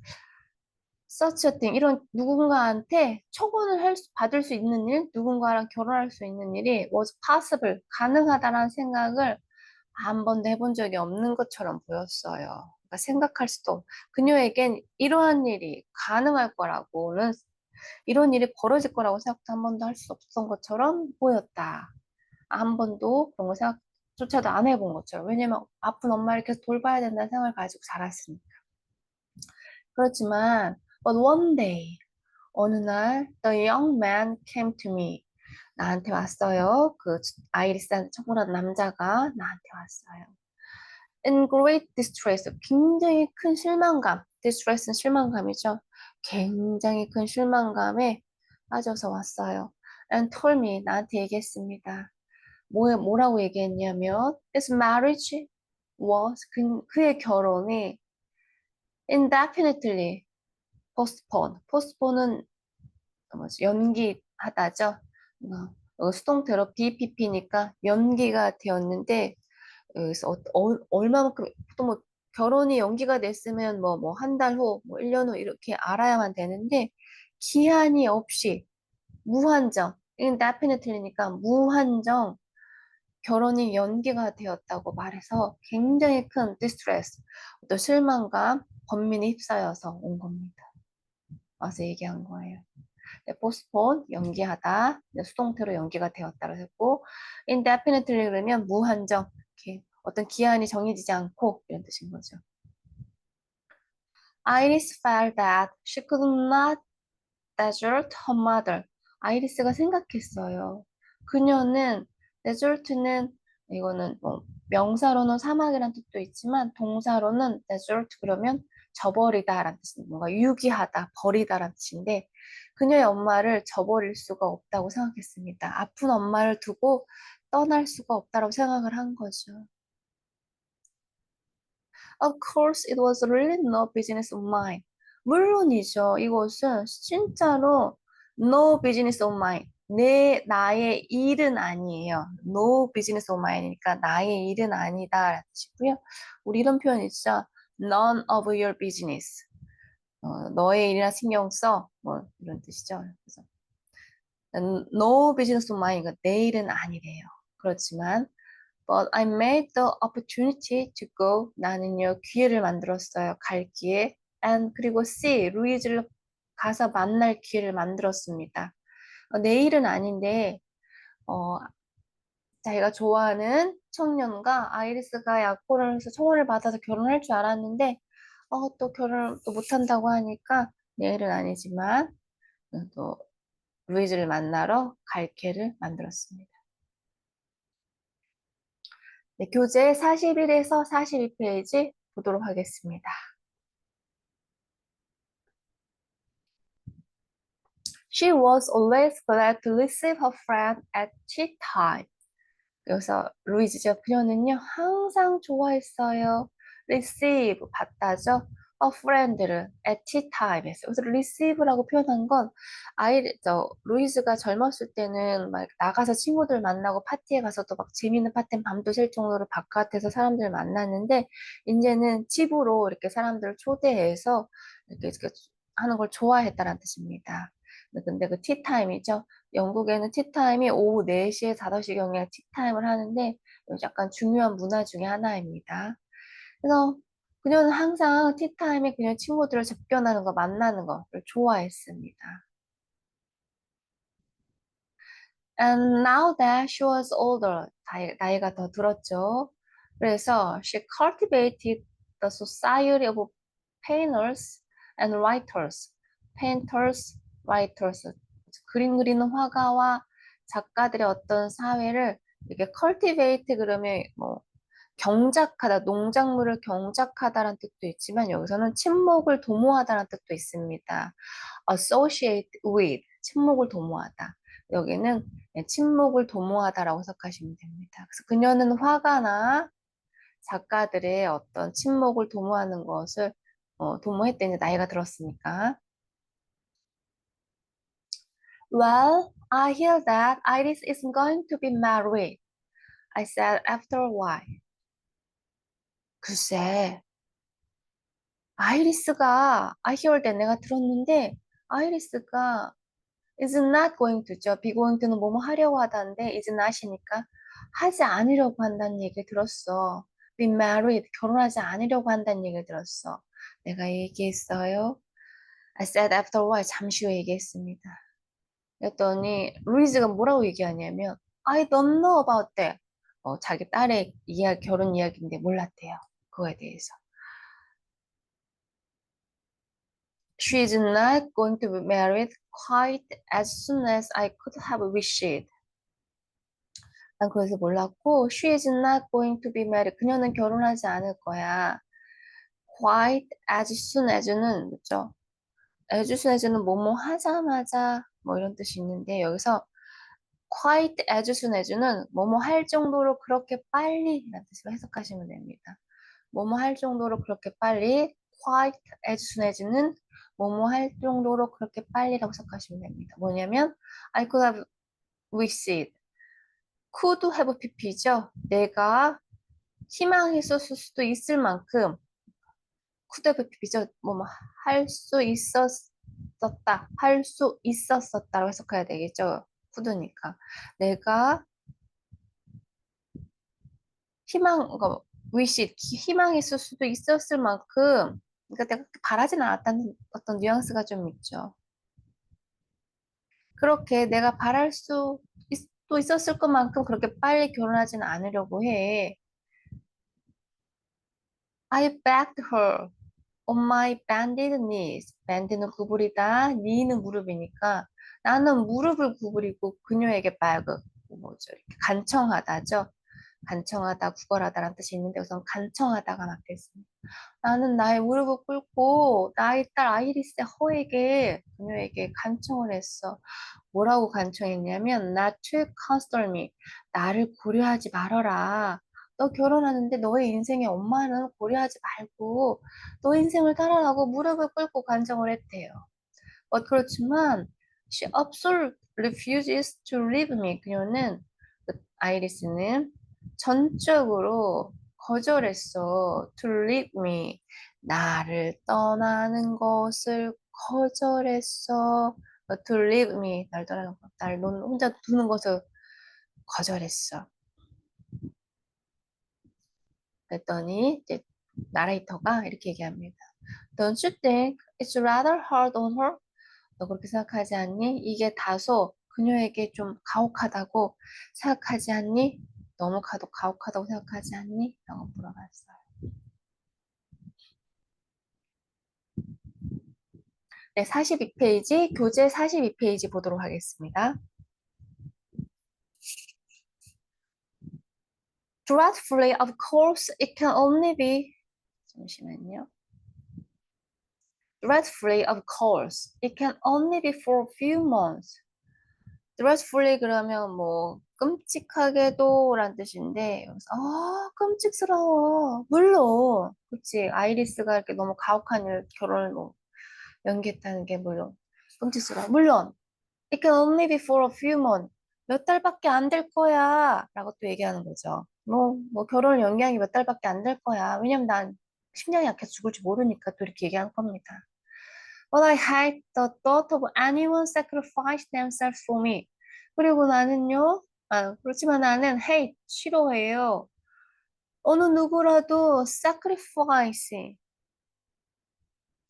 such a thing 이런 누군가한테 받을 수 있는 일, 누군가랑 결혼할 수 있는 일이 was possible 가능하다라는 생각을 한 번도 해본 적이 없는 것처럼 보였어요. 그러니까 생각할 수도 그녀에겐 이러한 일이 가능할 거라고는 이런 일이 벌어질 거라고 생각도 한 번도 할 수 없었던 것처럼 보였다. 한 번도 그런 거 생각조차도 안 해본 것처럼. 왜냐면 아픈 엄마를 계속 돌봐야 된다는 생각을 가지고 자랐으니까. 그렇지만, but one day, 어느 날, the young man came to me. 나한테 왔어요. 그 아이리스한테 청혼한 남자가 나한테 왔어요. In great distress, 굉장히 큰 실망감. distress는 실망감이죠. 굉장히 큰 실망감에 빠져서 왔어요. And told me, 나한테 얘기했습니다. 뭐라고 얘기했냐면, his marriage was, 그의 결혼이 indefinitely postponed. postpone은 뭐지? 연기하다죠. 수동태로 BPP니까 연기가 되었는데, 그래서 얼마만큼, 또 뭐, 결혼이 연기가 됐으면 뭐 한 달 후, 뭐 1년 후 이렇게 알아야만 되는데, 기한이 없이 무한정, indefinitely니까 무한정 결혼이 연기가 되었다고 말해서 굉장히 큰 distress, 또 실망감, 번민이 휩싸여서 온 겁니다. 와서 얘기한 거예요. 네, postpone, 연기하다, 네, 수동태로 연기가 되었다고 했고, indefinitely 그러면 무한정, 이렇게 어떤 기한이 정해지지 않고 이런 뜻인 거죠. Iris felt that she could not desert her mother. 아이리스가 생각했어요. 그녀는 desert는 이거는 뭐 명사로는 사막이란 뜻도 있지만 동사로는 desert 그러면 저버리다라는 뜻인데 뭔가 유기하다, 버리다라는 뜻인데 그녀의 엄마를 저버릴 수가 없다고 생각했습니다. 아픈 엄마를 두고 떠날 수가 없다고 생각을 한 거죠. Of course, it was really no business of mine. 물론이죠. 이것은 진짜로 no business of mine. 나의 일은 아니에요. No business of mine이니까 나의 일은 아니다. 뜻이고요. 우리 이런 표현 있죠. None of your business. 너의 일이나 신경 써. 뭐 이런 뜻이죠. 그래서 no business of mine. 내 일은 아니래요. 그렇지만 But I made the opportunity to go. 나는요, 기회를 만들었어요. 갈 기회. And 그리고 see, 루이즈를 가서 만날 기회를 만들었습니다. 내일은 아닌데, 어, 자기가 좋아하는 청년과 아이리스가 약혼을 해서 청혼을 받아서 결혼할 줄 알았는데, 또 결혼을 또 못한다고 하니까 내일은 아니지만, 또 루이즈를 만나러 갈 기회를 만들었습니다. 네, 교재 41에서 42페이지 보도록 하겠습니다. She was always glad to receive her friend at tea time. 여기서 루이즈죠. 그녀는요, 항상 좋아했어요. receive, 받다죠. a friend를 at tea time에서. 여기서 receive라고 표현한 건 루이즈가 젊었을 때는 막 나가서 친구들 만나고 파티에 가서도 막 재밌는 파티 밤도 샐 정도로 바깥에서 사람들 만났는데 이제는 집으로 이렇게 사람들을 초대해서 이렇게 하는 걸 좋아했다는 뜻입니다. 근데 그 티타임이죠. 영국에는 티타임이 오후 4시에 5시경에 티타임을 하는데 약간 중요한 문화 중에 하나입니다. 그래서 그녀는 항상 티타임에 그녀 친구들을 접견하는 거, 만나는 거를 좋아했습니다. And now that she was older, 나이가 더 들었죠. 그래서 she cultivated the society of painters and writers. painters, writers. 그림 그리는 화가와 작가들의 어떤 사회를 이렇게 cultivate 그러면 뭐 경작하다, 농작물을 경작하다라는 뜻도 있지만 여기서는 친목을 도모하다라는 뜻도 있습니다. associate with, 친목을 도모하다. 여기는 친목을 도모하다라고 해석하시면 됩니다. 그래서 그녀는 화가나 작가들의 어떤 친목을 도모하는 것을 도모했대니 나이가 들었으니까. Well, I hear that Iris is going to be married. I said after a while. 글쎄, 아이리스가 I hear that 내가 들었는데 아이리스가 is not going to죠. be going to는 뭐뭐 하려고 하다는데 is not이니까 하지 않으려고 한다는 얘기를 들었어. be married 결혼하지 않으려고 한다는 얘기를 들었어. 내가 얘기했어요. I said after a while 잠시 후에 얘기했습니다. 그랬더니 루이즈가 뭐라고 얘기하냐면 I don't know about that. 자기 딸의 이야기, 결혼 이야기인데 몰랐대요. 그거에 대해서. She is not going to be married quite as soon as I could have wished. 난 그래서 몰랐고, she is not going to be married. 그녀는 결혼하지 않을 거야. Quite as soon as는 뭐죠? as soon as는 뭐뭐 하자마자 뭐 이런 뜻이 있는데 여기서 quite as soon as는 뭐뭐 할 정도로 그렇게 빨리 라는 뜻으로 해석하시면 됩니다. 뭐뭐 할 정도로 그렇게 빨리 quite as soon as는 뭐뭐 할 정도로 그렇게 빨리라고 생각하시면 됩니다. 뭐냐면 I could have wished, could have pp죠. 내가 희망했었을 수도 있을 만큼 could have pp죠. 뭐뭐 할 수 있었었다, 할 수 있었었다라고 해석해야 되겠죠. could니까 내가 wish, 희망했을 수도 있었을 만큼 그러니까 내가 바라진 않았다는 어떤 뉘앙스가 좀 있죠. 그렇게 내가 바랄 수 또 있었을 것만큼 그렇게 빨리 결혼하지는 않으려고 해. I begged her on my bended knees. bend는 구부리다, knee는 무릎이니까 나는 무릎을 구부리고 그녀에게 뭐죠? 이렇게 간청하다죠. 간청하다, 구걸하다라는 뜻이 있는데 우선 간청하다가 맞겠습니다. 나는 나의 무릎을 꿇고 나의 딸 아이리스의 허에게 그녀에게 간청을 했어. 뭐라고 간청했냐면 not to consider me. 나를 고려하지 말아라. 너 결혼하는데 너의 인생의 엄마는 고려하지 말고 너 인생을 따라라고 무릎을 꿇고 간청을 했대요. 그렇지만 she absolutely refuses to leave me. 그녀는 아이리스는 전적으로 거절했어. to leave me. 나를 떠나는 것을 거절했어. to leave me. 날 떠나는 것, 날 혼자 두는 것을 거절했어. 그랬더니 이제 나레이터가 이렇게 얘기합니다. Don't you think it's rather hard on her? 너 그렇게 생각하지 않니? 이게 다소 그녀에게 좀 가혹하다고 생각하지 않니? 너무 가혹하다고 생각하지 않니? 라고 물어봤어요. 네, 42페이지, 교재 42페이지 보도록 하겠습니다. Dreadfully, of course, it can only be, 잠시만요. Dreadfully, of course, it can only be for a few months. Dreadfully 그러면 뭐 끔찍하게도 라는 뜻인데 여기서 끔찍스러워. 물론 그치 아이리스가 이렇게 너무 가혹한 결혼을 뭐 연기했다는 게 물론 끔찍스러워. 물론 it can only be for a few months. 몇 달밖에 안 될 거야 라고 또 얘기하는 거죠. 뭐 결혼을 연기한 게 몇 달밖에 안 될 거야. 왜냐면 난 심장이 약해서 죽을지 모르니까 또 이렇게 얘기하는 겁니다. But I hate the thought of anyone sacrifice themselves for me. 그리고 나는요, 그렇지만 나는 hate, 싫어해요. 어느 누구라도 sacrifice,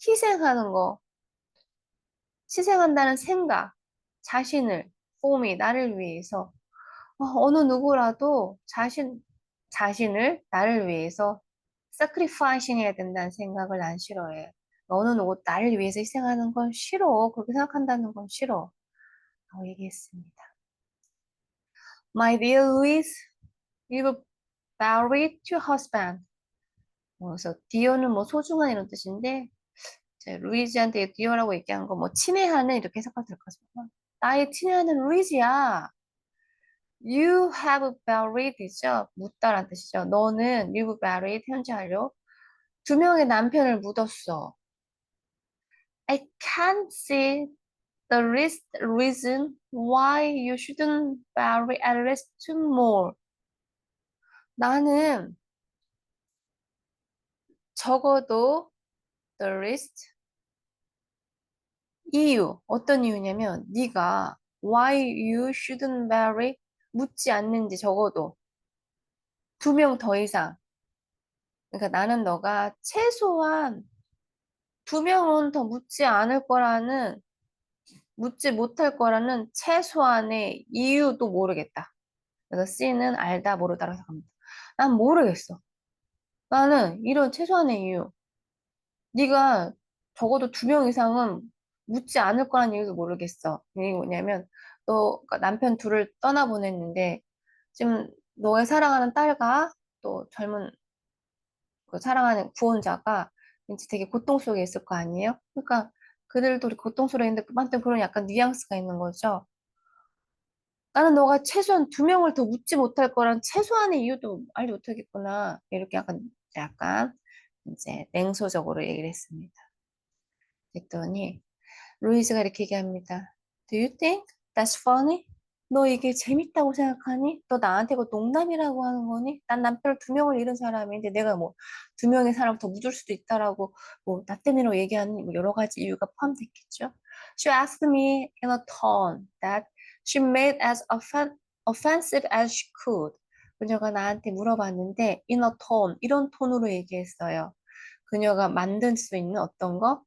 희생하는 거, 희생한다는 생각, 자신을, form이 나를 위해서, 어느 누구라도 자신을 나를 위해서 sacrificing 해야 된다는 생각을 난 싫어해. 어느 누구 나를 위해서 희생하는 건 싫어. 그렇게 생각한다는 건 싫어. 라고 얘기했습니다. My dear Louise, you've married your husband. 그래서 dear는 뭐 소중한 이런 뜻인데 이제 루이지한테 디어라고 얘기한 거 뭐 친애하는 이렇게 해석하면 될 거죠. 나의 친애하는 루이지야. You have married이죠. 묻다란 뜻이죠. 너는 you've married 현재 완료. 두 명의 남편을 묻었어. I can't see the least reason why you shouldn't marry at least two more. 나는 적어도 the least 이유, 어떤 이유냐면 네가 why you shouldn't marry 묻지 않는지 적어도 두 명 더 이상. 그러니까 나는 너가 최소한 두 명은 더 묻지 못할 거라는 최소한의 이유도 모르겠다. 그래서 C는 알다 모르다라고 생각합니다. 난 모르겠어. 나는 이런 최소한의 이유. 네가 적어도 두 명 이상은 묻지 않을 거란 이유도 모르겠어. 이게 뭐냐면 너 그러니까 남편 둘을 떠나보냈는데 지금 너의 사랑하는 딸과 또 젊은 그 사랑하는 구원자가 왠지 되게 고통 속에 있을 거 아니에요? 그러니까 그들도 고통 속에 있는데 그만큼 그런 약간 뉘앙스가 있는 거죠. 나는 너가 최소한 두 명을 더 묻지 못할 거란 최소한의 이유도 알지 못하겠구나. 이렇게 약간 이제 냉소적으로 얘기를 했습니다. 그랬더니 루이즈가 이렇게 얘기합니다. Do you think that's funny? 너 이게 재밌다고 생각하니? 너 나한테 이거 농담이라고 하는 거니? 난 남편을 두 명을 잃은 사람인데 내가 뭐 두 명의 사람 더 묻을 수도 있다라고 뭐 나 때문에 얘기하는 뭐 여러 가지 이유가 포함됐겠죠. She asked me in a tone that she made as offensive as she could. 그녀가 나한테 물어봤는데 in a tone 이런 톤으로 얘기했어요. 그녀가 만들 수 있는 어떤 거?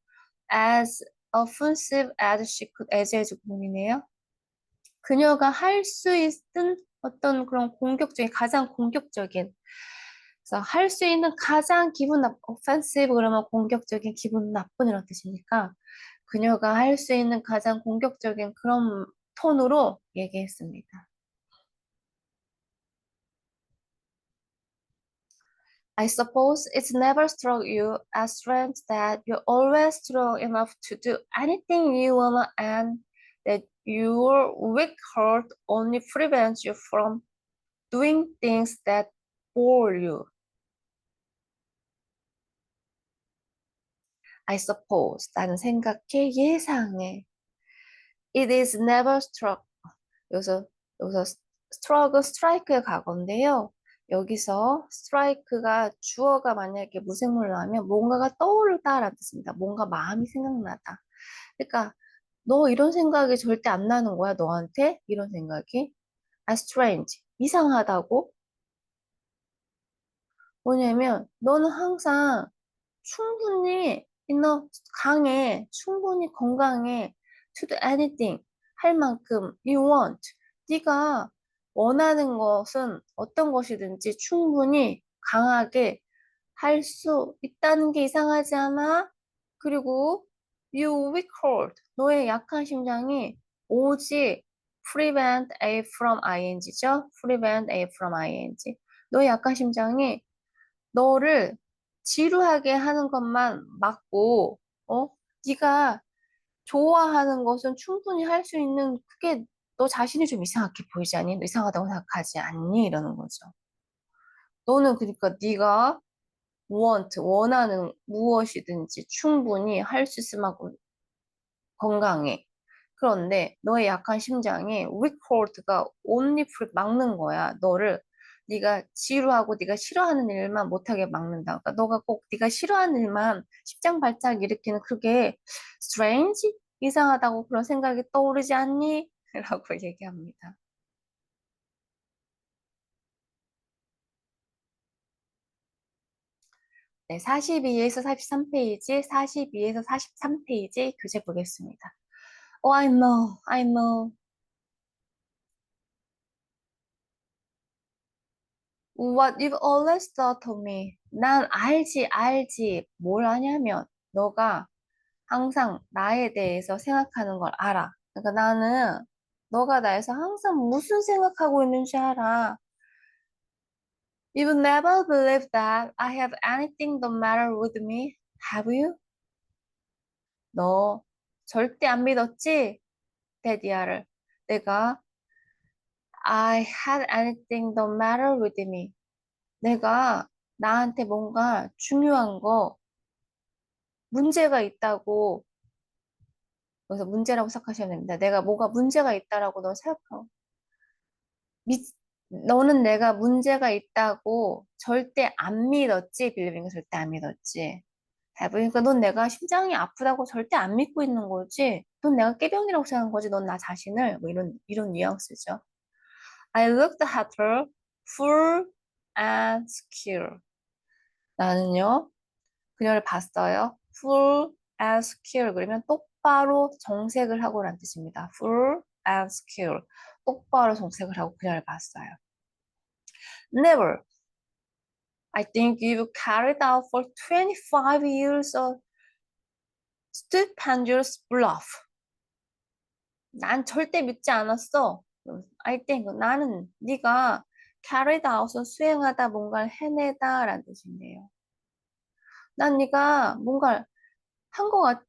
as offensive as she could, as 고민이네요. 그녀가 할 수 있는 어떤 그런 가장 공격적인, 그래서 할 수 있는 가장 offensive 그러면 공격적인 기분 나쁜 이런 뜻이니까 그녀가 할 수 있는 가장 공격적인 그런 톤으로 얘기했습니다. I suppose it's never struck you as strange that you're always strong enough to do anything you wanna and that your weak heart only prevents you from doing things that bore you. I suppose 나는 생각해 예상해. It is never struck. 여기서 struck은 strike의 과거인데요. 여기서 strike가 주어가 만약에 무생물로 하면 뭔가가 떠오르다라는 뜻입니다. 뭔가 마음이 생각나다. 그러니까 너 이런 생각이 절대 안 나는 거야, 너한테? 이런 생각이. 아, strange. 이상하다고? 뭐냐면 너는 항상 충분히 충분히 건강해 to do anything 할 만큼 you want 네가 원하는 것은 어떤 것이든지 충분히 강하게 할 수 있다는 게 이상하지 않아? 그리고 you withhold 너의 약한 심장이 오직 prevent A from ing죠? prevent A from ing 너의 약한 심장이 너를 지루하게 하는 것만 막고, 네가 좋아하는 것은 충분히 할 수 있는 그게 너 자신이 좀 이상하게 보이지 않니? 너 이상하다고 생각하지 않니? 이러는 거죠. 너는 그러니까 네가 원하는 무엇이든지 충분히 할 수 있을 만큼 건강해. 그런데 너의 약한 심장이 withhold가 only 막는 거야. 너를 네가 지루하고 네가 싫어하는 일만 못하게 막는다. 그러니까 너가 꼭 네가 싫어하는 일만 십장 발작 일으키는 그게 strange? 이상하다고 그런 생각이 떠오르지 않니? 라고 얘기합니다. 네, 42에서 43페이지, 42에서 43페이지 교재 보겠습니다. Oh, I know, I know. What you've always thought of me. 난 알지, 알지. 뭘 아냐면, 너가 항상 나에 대해서 생각하는 걸 알아. 그러니까 나는 너가 나에서 항상 무슨 생각하고 있는지 알아. You've never believed that I have anything the matter with me, have you? 너 절대 안 믿었지? 데디아를. 내가 I had anything the matter with me. 내가 나한테 뭔가 중요한 거, 문제가 있다고, 그래서 문제라고 생각하셔야 됩니다. 내가 뭐가 문제가 있다라고 너 생각하고, 미, 너는 내가 문제가 있다고 절대 안 믿었지? 빌리빙 절대 안 믿었지? 그러니까 넌 내가 심장이 아프다고 절대 안 믿고 있는 거지? 넌 내가 깨병이라고 생각한 거지? 넌 나 자신을? 뭐 이런 뉘앙스죠. I looked at her full and scared. 나는요, 그녀를 봤어요. full and scared. 그러면 똑바로 정색을 하고라는 뜻입니다. full and scared. 똑바로 정색을 하고 그녀를 봤어요. Never. I think you've carried out for 25 years a stupendous bluff. 난 절대 믿지 않았어. I think 나는 네가 carried out은 수행하다 뭔가를 해내다 라는 뜻인데요. 난 네가 뭔가를 한 것 같아.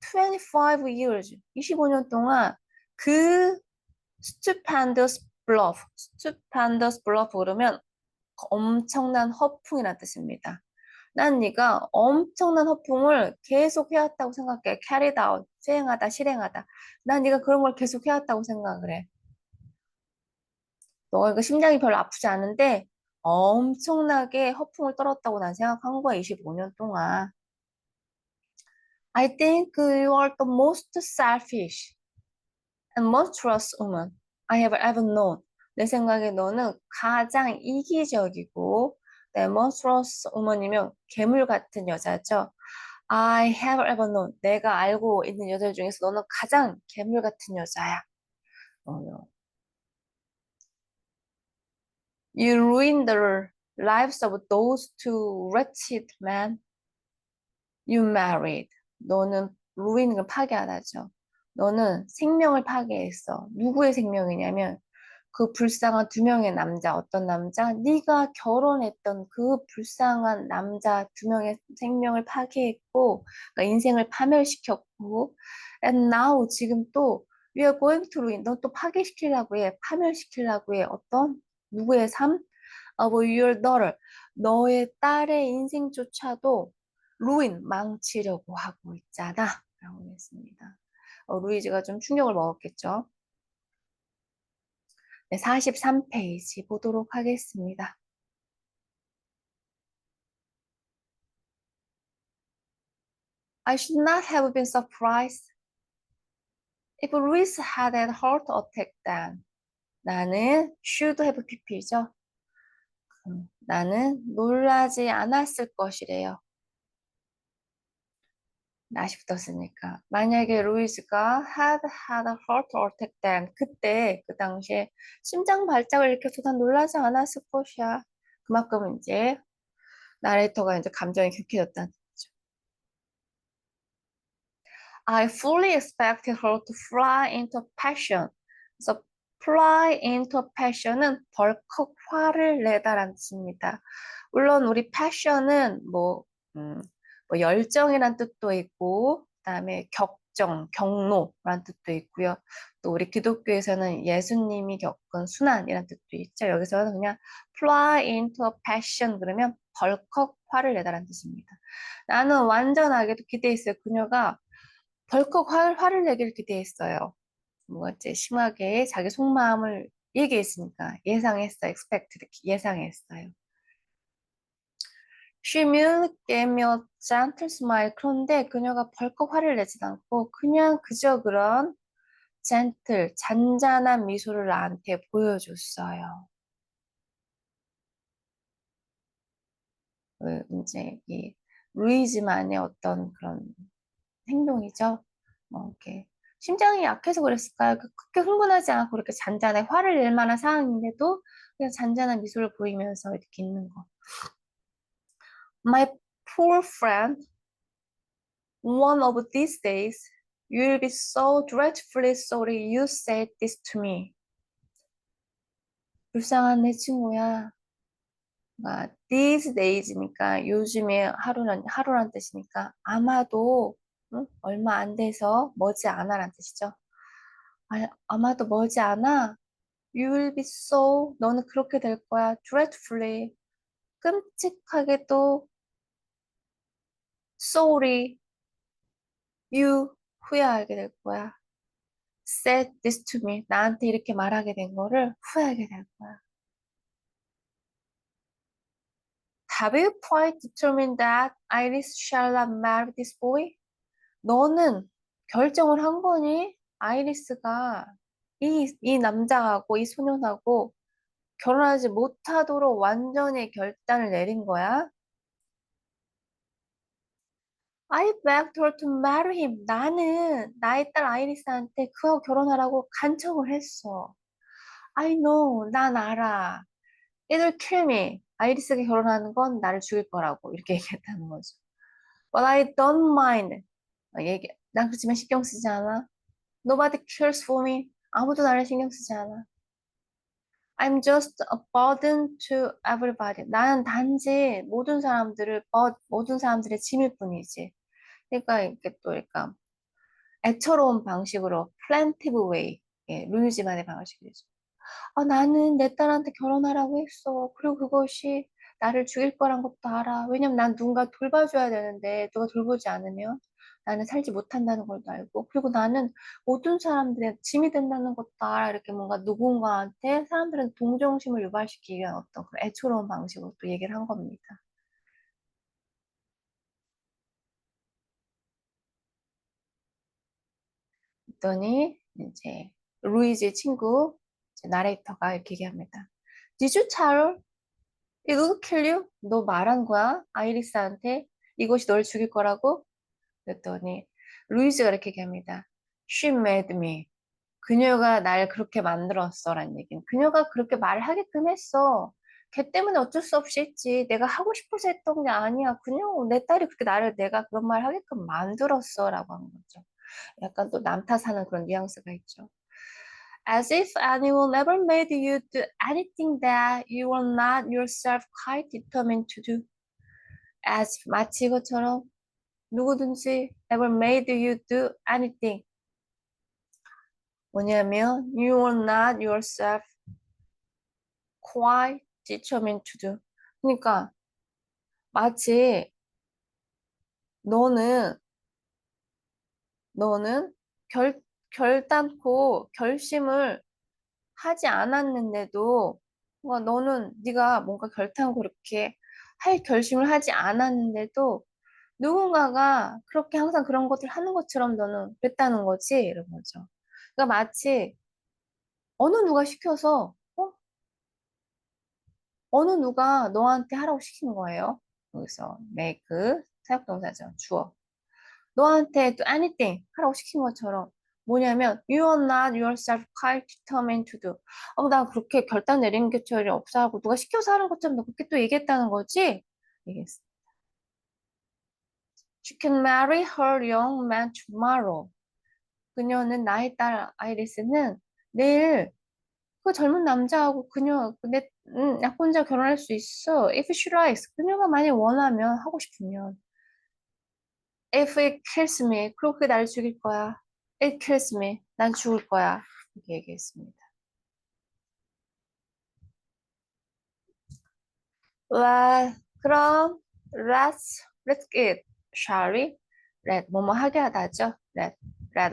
25 years, 25년 동안 그 stupendous bluff, stupendous bluff 그러면 엄청난 허풍이라는 뜻입니다. 난 네가 엄청난 허풍을 계속 해왔다고 생각해. carried out, 수행하다, 실행하다. 난 네가 그런 걸 계속 해왔다고 생각을 해. 너가 이거 심장이 별로 아프지 않은데 엄청나게 허풍을 떨었다고 난 생각한 거야, 25년 동안. I think you are the most selfish and monstrous woman I have ever known. 내 생각에 너는 가장 이기적이고 네, monstrous woman이면 괴물 같은 여자죠. I have ever known. 내가 알고 있는 여자 중에서 너는 가장 괴물 같은 여자야. 어, You ruined the lives of those two wretched men you married. 너는 ruin을 파괴하다죠. 너는 생명을 파괴했어. 누구의 생명이냐면 그 불쌍한 두 명의 남자, 어떤 남자? 네가 결혼했던 그 불쌍한 남자 두 명의 생명을 파괴했고, 그러니까 인생을 파멸시켰고, and now 지금 또 we are going to ruin. 너 또 파괴시키려고 해, 파멸시키려고 해. 어떤 누구의 삶? Of your daughter. 너의 딸의 인생조차도 ruin, 망치려고 하고 있잖아. 라고 했습니다. 루이즈가 좀 충격을 먹었겠죠. 네, 43페이지 보도록 하겠습니다. I should not have been surprised if Louis had a heart attack then. 나는 should have pp죠. 나는 놀라지 않았을 것이래요. not이 붙었으니까. 만약에 루이즈가 had a heart attack then, 그때 그 당시에 심장 발작을 일으켜서 난 놀라지 않았을 것이야. 그만큼 이제 나레이터가 이제 감정이 격해졌다는 거죠. I fully expected her to fly into passion. 그래서 fly into passion은 벌컥 화를 내다라는 뜻입니다. 물론 우리 passion은 뭐 열정이란 뜻도 있고, 그다음에 격정, 경로란 뜻도 있고요. 또 우리 기독교에서는 예수님이 겪은 순환이란 뜻도 있죠. 여기서는 그냥 fly into a passion 그러면 벌컥 화를 내다라는 뜻입니다. 나는 완전하게도 기대했어요. 그녀가 벌컥 화를 내길 기대했어요. 뭐였지? 심하게 자기 속마음을 얘기했으니까 예상했어요. expected 예상했어요. She merely gave me a gentle smile. 그런데 그녀가 벌컥 화를 내진 않고 그냥 그저 그런 gentle, 잔잔한 미소를 나한테 보여줬어요. 이제 이 루이즈만의 어떤 그런 행동이죠. 이렇게 심장이 약해서 그랬을까요? 그렇게 흥분하지 않고 그렇게 잔잔하게 화를 낼 만한 상황인데도 그냥 잔잔한 미소를 보이면서 이렇게 있는 거. My poor friend, one of these days, you'll be so dreadfully sorry you said this to me. 불쌍한 내 친구야. 그러니까 these days니까 요즘에 하루란 뜻이니까 아마도 응? 얼마 안 돼서 머지않아란 뜻이죠. 아마도 머지않아. You will be so 너는 그렇게 될 거야. dreadfully 끔찍하게도 sorry you 후회하게 될 거야. said this to me 나한테 이렇게 말하게 된 거를 후회하게 될 거야. Have you quite determined that Iris shall not marry this boy? 너는 결정을 한 거니? 아이리스가 이 남자하고 이 소년하고 결혼하지 못하도록 완전히 결단을 내린 거야? I begged her to marry him. 나는 나의 딸 아이리스한테 그하고 결혼하라고 간청을 했어. I know. 난 알아. It'll kill me. 아이리스가 결혼하는 건 나를 죽일 거라고 이렇게 얘기했다는 거죠. But I don't mind. 난 그렇지만 신경 쓰지 않아. Nobody cares for me. 아무도 나를 신경 쓰지 않아. I'm just a burden to everybody. 나는 단지 모든 사람들의 짐일 뿐이지. 그러니까 이렇게 또 그러니까 애처로운 방식으로 플랜티브 웨이, 예, 루이지만의 방식이죠. 나는 내 딸한테 결혼하라고 했어. 그리고 그것이 나를 죽일 거란 것도 알아. 왜냐면 난 누군가 돌봐줘야 되는데 누가 돌보지 않으면 나는 살지 못한다는 걸도 알고 그리고 나는 모든 사람들의 짐이 된다는 것도 알아. 이렇게 뭔가 누군가한테 사람들은 동정심을 유발시키기 위한 어떤 그런 애처로운 방식으로 또 얘기를 한 겁니다. 그랬더니 이제 루이즈의 친구 이제 나레이터가 이렇게 얘기합니다. Did you tell 이거 킬류? 너 말한 거야? 아이리스한테 이것이 널 죽일 거라고? 그랬더니 루이즈가 이렇게 얘기합니다. She made me. 그녀가 날 그렇게 만들었어 라는 얘기는 그녀가 그렇게 말을 하게끔 했어. 걔 때문에 어쩔 수 없이 했지. 내가 하고 싶어서 했던 게 아니야. 그냥 내 딸이 그렇게 나를 내가 그런 말 하게끔 만들었어 라고 하는 거죠. 약간 또 남 탓하는 그런 뉘앙스가 있죠. As if anyone ever made you do anything that you were not yourself quite determined to do. As 마치 이것처럼 누구든지 ever made you do anything. 뭐냐면 you were not yourself quite determined to do. 그러니까 마치 너는 너는 결단코 결심을 하지 않았는데도 너는 네가 뭔가 결단코 그렇게 할 결심을 하지 않았는데도 누군가가 그렇게 항상 그런 것들 하는 것처럼 너는 그랬다는 거지 이런 거죠. 그러니까 마치 어느 누가 시켜서 어느 누가 너한테 하라고 시킨 거예요. 여기서 make 사역동사죠. 주어. 너한테 do anything 하라고 시킨 것처럼 뭐냐면 you are not yourself quite determined to do. 나 그렇게 결단 내리는 게 별이 없어 하고 누가 시켜서 하는 것처럼 너 그렇게 또 얘기했다는 거지? 얘기했어. She can marry her young man tomorrow. 그녀는 나의 딸 아이리스는 내일 그 젊은 남자하고 약혼자 결혼할 수 있어. If she likes. 그녀가 만약 원하면 하고 싶으면. If it kills me. 그리고 그게 나를 죽일 거야. It kills me. 난 죽을 거야. 이렇게 얘기했습니다. 와, 그럼 let's get, shall we? 뭐뭐 하게 하다죠. Let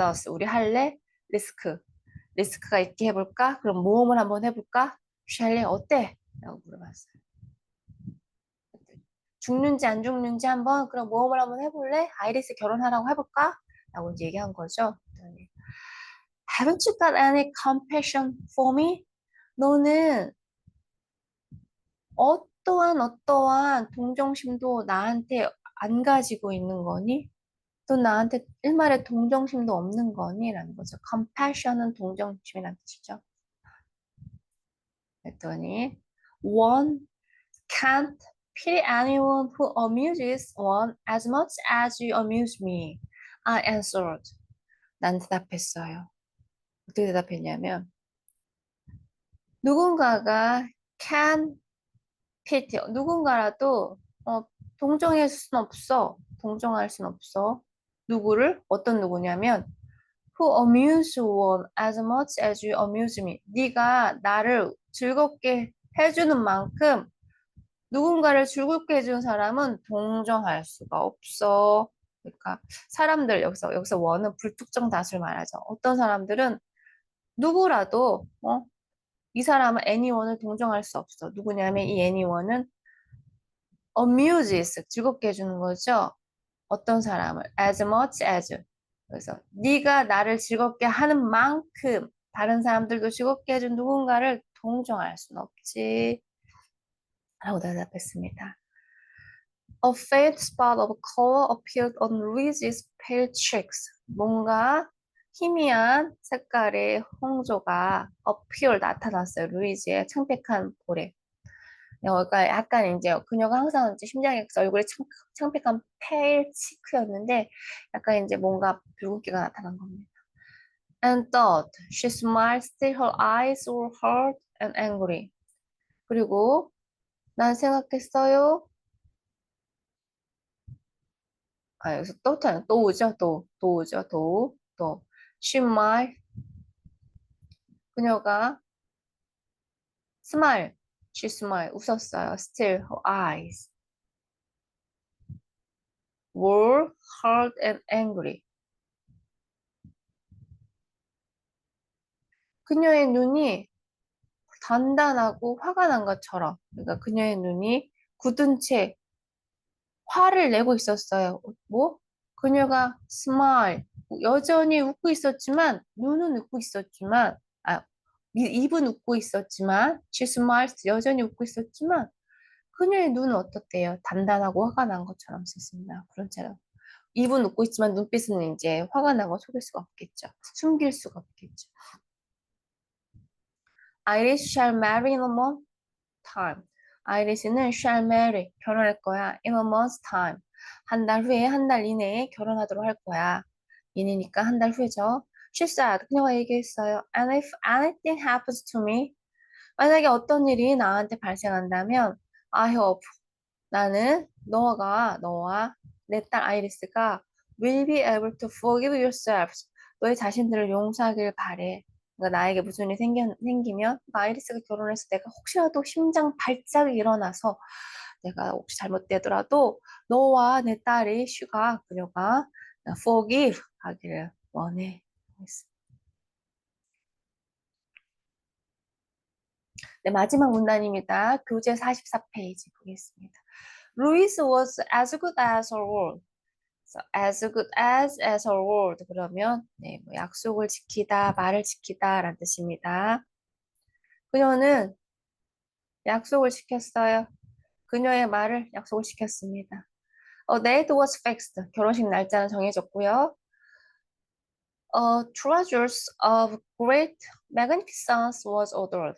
us. 우리 할래? 리스크가 있게 해볼까? 그럼 모험을 한번 해볼까? 샬리 어때? 라고 물어봤어요. 죽는지 안 죽는지 한번 그럼 모험을 한번 해볼래? 아이리스 결혼하라고 해볼까? 라고 이제 얘기한 거죠. 그랬더니, Haven't you got any compassion for me? 너는 어떠한 동정심도 나한테 안 가지고 있는 거니? 또 나한테 일말의 동정심도 없는 거니? 라는 거죠. compassion은 동정심이라는 뜻이죠. 그랬더니 one can't pity anyone who amuses one as much as you amuse me. I answered. 난 대답했어요. 어떻게 대답했냐면 누군가가 can pity 누군가라도 동정할 순 없어. 동정할 순 없어. 누구를? 어떤 누구냐면 who amuse one as much as you amuse me. 네가 나를 즐겁게 해주는 만큼 누군가를 즐겁게 해주는 사람은 동정할 수가 없어. 그러니까 사람들 여기서 원은 불특정 다수를 말하죠. 어떤 사람들은 누구라도 이 사람은 anyone을 동정할 수 없어. 누구냐면 이 anyone은 amuses 즐겁게 해주는 거죠. 어떤 사람을 as much as 그래서 네가 나를 즐겁게 하는 만큼 다른 사람들도 즐겁게 해준 누군가를 동정할 수는 없지. 라고 대답했습니다. A faint spot of color appeared on Louise's pale cheeks. 뭔가 희미한 색깔의 홍조가 appear 나타났어요. 루이즈의 창백한 볼에. 그러니까 약간 이제 그녀가 항상 이제 심장이 얼굴에 창백한 pale cheek였는데 약간 이제 뭔가 붉은기가 나타난 겁니다. And thought she smiled, still her eyes were hard and angry. 그리고 난 생각했어요. 여기서 또 오죠. 또 오죠. 또. She might, 그녀가 smile, she smile, 웃었어요. Still her eyes were hard and angry. 그녀의 눈이 단단하고 화가 난 것처럼, 그러니까 그녀의 눈이 굳은 채 화를 내고 있었어요. 뭐? 그녀가 smile, 여전히 웃고 있었지만, 눈은 웃고 있었지만, 입은 웃고 있었지만, she smiles, 여전히 웃고 있었지만, 그녀의 눈은 어떻대요? 단단하고 화가 난 것처럼 썼습니다. 그런처럼. 입은 웃고 있지만 눈빛은 이제 화가 난 거 속일 수가 없겠죠. 숨길 수가 없겠죠. Iris shall marry in a month time. 아이리스는 shall marry, 결혼할 거야. In a month's time. 한 달 후에, 한 달 이내에 결혼하도록 할 거야. 이니까 한 달 후죠. She said, 그녀가 얘기했어요. And if anything happens to me, 만약에 어떤 일이 나한테 발생한다면, I hope, 나는 너와 내 딸 아이리스가 will be able to forgive yourselves. 너의 자신들을 용서하길 바래. 그러니까 나에게 무슨 일이 생기면 아이리스가 결혼해서 내가 혹시라도 심장 발작이 일어나서 내가 혹시 잘못되더라도 너와 내 딸이 그녀가 forgive 하기를 원해. 네, 마지막 문단입니다. 교재 44페이지 보겠습니다. Louis was as good as her word. as good as her word. 그러면 네, 뭐 약속을 지키다, 말을 지키다 라는 뜻입니다. 그녀는 약속을 지켰어요. 그녀의 말을 약속을 지켰습니다. date was fixed. 결혼식 날짜는 정해졌고요. treasures of great magnificence was ordered.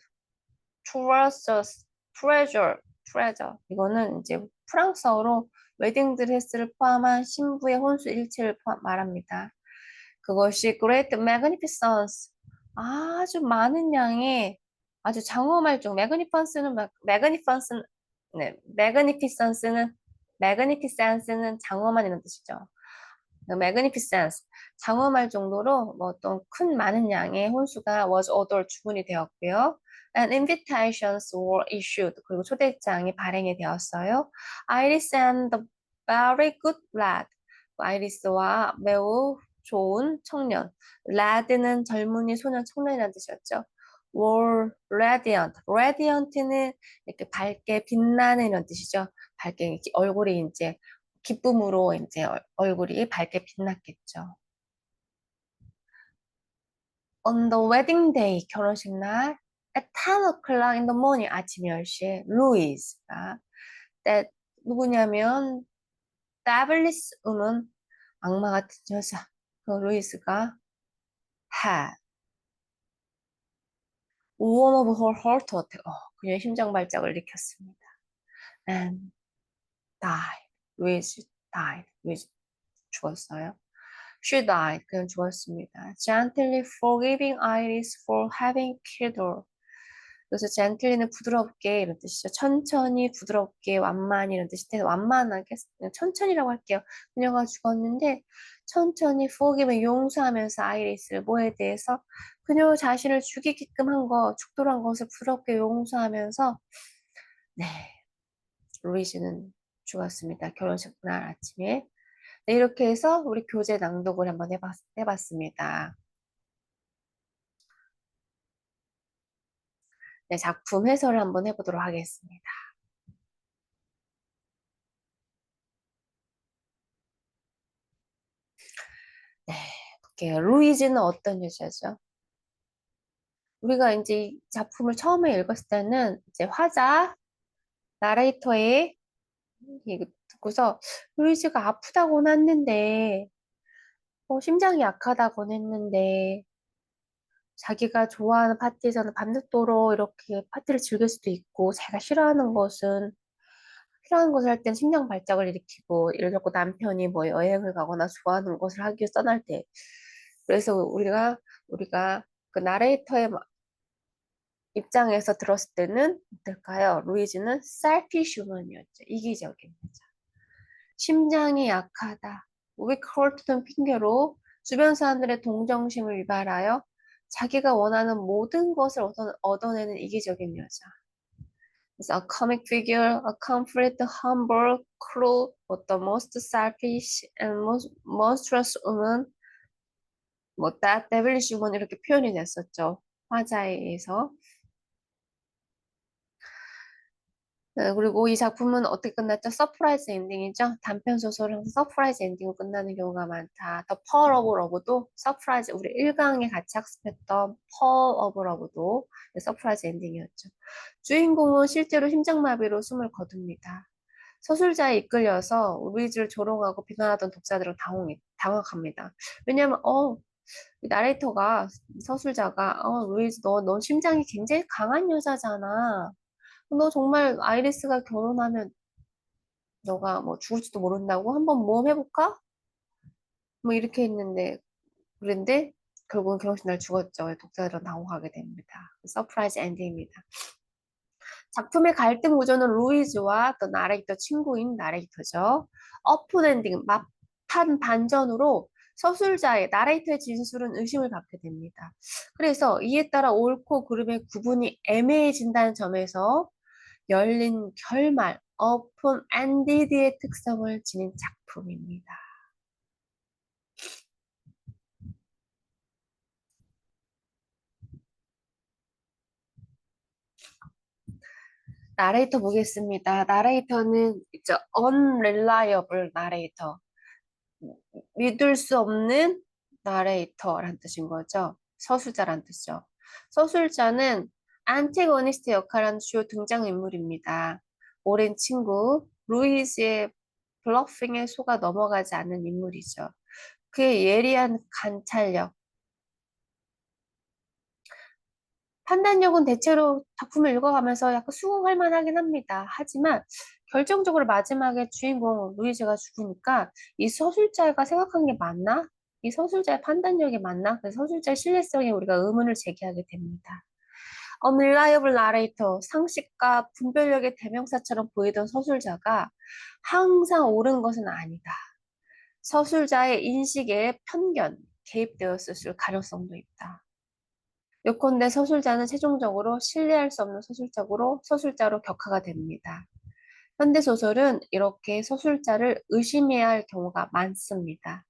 treasures, treasure. 이거는 이제 프랑스어로 웨딩 드레스를 포함한 신부의 혼수 일체를 말합니다. 그것이 great magnificence, 아주 많은 양의 아주 장엄할 정 magnificence, 네, magnificence는 장엄한 이런 뜻이죠. magnificence, 장엄할 정도로 뭐 어떤 큰 많은 양의 혼수가 was ordered 주문이 되었고요. And invitations were issued. 그리고 초대장이 발행이 되었어요. Iris and the very good lad. 아이리스와 매우 좋은 청년. lad는 젊은이, 소년, 청년이라는 뜻이었죠. were radiant. radiant는 이렇게 밝게 빛나는 이런 뜻이죠. 밝게 얼굴이 이제 기쁨으로 이제 얼굴이 밝게 빛났겠죠. On the wedding day, 결혼식 날, At 10 o'clock in the morning, 아침 10시에 루이스가 that 누구냐면 Devilish woman, 악마 같은 여자. 그 루이스가 had one of her heart attack. 그녀의 심장 발작을 일으켰습니다. And died. 루이스 died. 루이스 죽었어요. She died. 그냥 죽었습니다. Gently forgiving Iris for having killed her. 그래서 gently는 부드럽게 이런 뜻이죠. 천천히, 부드럽게, 완만히 이런 뜻인데 완만하게 그냥 천천히라고 할게요. 그녀가 죽었는데 천천히 forgive 용서하면서 아이리스를 뭐에 대해서 그녀 자신을 죽이게끔 한 거, 죽도록 한 것을 부드럽게 용서하면서 네, 루이즈는 죽었습니다. 결혼식 그날 아침에. 네, 이렇게 해서 우리 교재 낭독을 한번 해봤습니다. 네, 작품 해설을 한번 해보도록 하겠습니다. 네, 볼게요. 루이즈는 어떤 여자죠? 우리가 이제 이 작품을 처음에 읽었을 때는 이제 화자, 나레이터의 이거 듣고서 루이즈가 아프다고는 했는데, 심장이 약하다고는 했는데, 자기가 좋아하는 파티에서는 밤늦도록 이렇게 파티를 즐길 수도 있고, 자기가 싫어하는 것을 할 때는 심장 발작을 일으키고, 예를 들고 남편이 뭐 여행을 가거나 좋아하는 것을 하기 위해 떠날 때. 그래서 우리가 그 나레이터의 입장에서 들었을 때는 어떨까요? 루이즈는 selfish woman이었죠. 이기적인 여자. 심장이 약하다. weak heart는 핑계로 주변 사람들의 동정심을 유발하여 자기가 원하는 모든 것을 얻어내는 이기적인 여자. 그래서 a comic figure, a complete, humble, cruel, but the most selfish and most monstrous woman, 뭐 that devilish woman 이렇게 표현이 됐었죠. 화자에 의해서. 네, 그리고 이 작품은 어떻게 끝났죠? 서프라이즈 엔딩이죠. 단편 소설은 항상 서프라이즈 엔딩으로 끝나는 경우가 많다. 더 펄 오브 러브도 서프라이즈 우리 1강에 같이 학습했던 펄 오브 러브도 서프라이즈 엔딩이었죠. 주인공은 실제로 심장마비로 숨을 거둡니다. 서술자에 이끌려서 루이즈를 조롱하고 비난하던 독자들은 당황합니다. 왜냐하면 이 나레이터가 서술자가 루이즈 넌 심장이 굉장히 강한 여자잖아. 너 정말 아이리스가 결혼하면 너가 뭐 죽을지도 모른다고 한번 모험해볼까? 뭐 이렇게 했는데 그런데 결국은 결혼식 날 죽었죠. 독자들은 당혹하게 됩니다. 서프라이즈 엔딩입니다. 작품의 갈등 구조는 루이즈와 또 나레이터 친구인 나레이터죠. 어프 엔딩, 막판 반전으로 서술자의 나레이터의 진술은 의심을 받게 됩니다. 그래서 이에 따라 옳고 그름의 구분이 애매해진다는 점에서 열린 결말, open ended의 특성을 지닌 작품입니다. 나레이터 보겠습니다. 나레이터는 이제 unreliable 나레이터, 믿을 수 없는 나레이터란 뜻인 거죠. 서술자란 뜻이죠. 서술자는 안티고니스트 역할하는 주요 등장인물입니다. 오랜 친구, 루이즈의 블러핑에 속아 넘어가지 않는 인물이죠. 그의 예리한 관찰력, 판단력은 대체로 작품을 읽어가면서 약간 수긍할 만하긴 합니다. 하지만 결정적으로 마지막에 주인공 루이즈가 죽으니까 이 서술자가 생각한 게 맞나? 이 서술자의 판단력이 맞나? 그 서술자의 신뢰성에 우리가 의문을 제기하게 됩니다. Unreliable narrator, 상식과 분별력의 대명사처럼 보이던 서술자가 항상 옳은 것은 아니다. 서술자의 인식에 편견, 개입되었을 가능성도 있다. 요컨대 서술자는 최종적으로 신뢰할 수 없는 서술자로 격하가 됩니다. 현대소설은 이렇게 서술자를 의심해야 할 경우가 많습니다.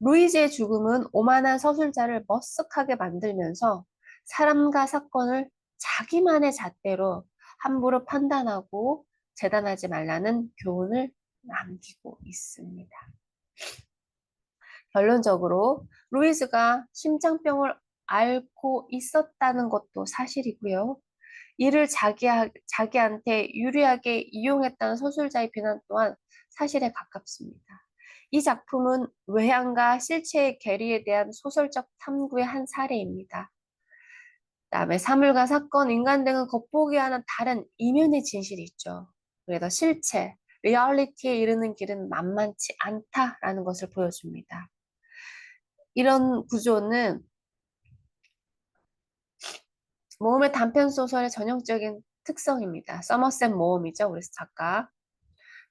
루이즈의 죽음은 오만한 서술자를 머쓱하게 만들면서 사람과 사건을 자기만의 잣대로 함부로 판단하고 재단하지 말라는 교훈을 남기고 있습니다. 결론적으로 루이즈가 심장병을 앓고 있었다는 것도 사실이고요. 이를 자기한테 유리하게 이용했다는 소설자의 비난 또한 사실에 가깝습니다. 이 작품은 외향과 실체의 괴리에 대한 소설적 탐구의 한 사례입니다. 그다음에 사물과 사건, 인간 등은 겉보기와는 다른 이면의 진실이 있죠. 그래서 실체, 리얼리티에 이르는 길은 만만치 않다라는 것을 보여줍니다. 이런 구조는 모험의 단편 소설의 전형적인 특성입니다. 서머셋 모험이죠. 우리 작가.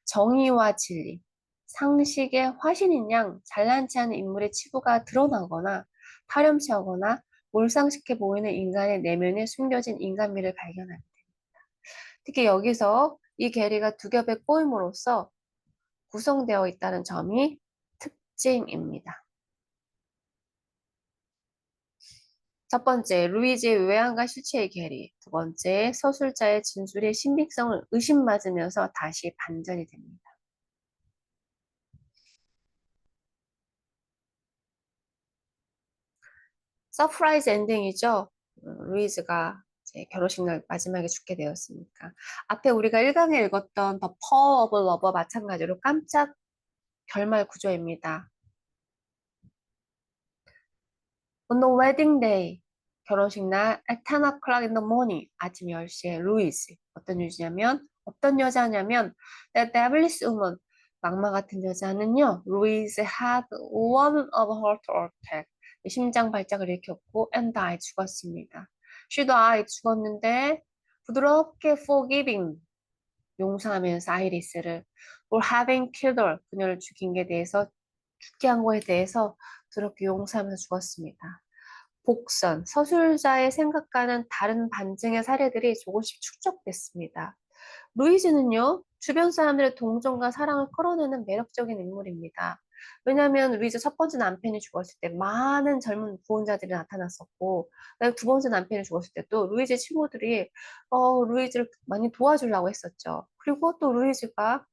정의와 진리, 상식의 화신인 양 잘난치 않은 인물의 치부가 드러나거나 파렴치하거나 몰상식해 보이는 인간의 내면에 숨겨진 인간미를 발견합니다. 특히 여기서 이 계리가 두 겹의 꼬임으로써 구성되어 있다는 점이 특징입니다. 첫 번째, 루이지의 외향과 실체의 계리. 두 번째, 서술자의 진술의 신빙성을 의심맞으면서 다시 반전이 됩니다. 서프라이즈 엔딩이죠. 루이즈가 이제 결혼식 날 마지막에 죽게 되었으니까. 앞에 우리가 1강에 읽었던 더 파워 오브 러버 마찬가지로 깜짝 결말 구조입니다. On the wedding day, 결혼식 날 at 10 o'clock in the morning, 아침 10시에 루이즈. 어떤 여자냐면 the devilish woman, 악마 같은 여자는요. 루이즈 had one of heart attack, 심장 발작을 일으켰고 and died, 죽었습니다. She died, 죽었는데 부드럽게 forgiving, 용서하면서 아이리스를 for having killed her, 그녀를 죽인 게 대해서 죽게 한 거에 대해서 부드럽게 용서하면서 죽었습니다. 복선, 서술자의 생각과는 다른 반증의 사례들이 조금씩 축적됐습니다. 루이즈는요, 주변 사람들의 동정과 사랑을 끌어내는 매력적인 인물입니다. 왜냐하면 루이즈 첫 번째 남편이 죽었을 때 많은 젊은 구원자들이 나타났었고, 두 번째 남편이 죽었을 때도 루이즈 친구들이 루이즈를 많이 도와주려고 했었죠. 그리고 또 루이즈가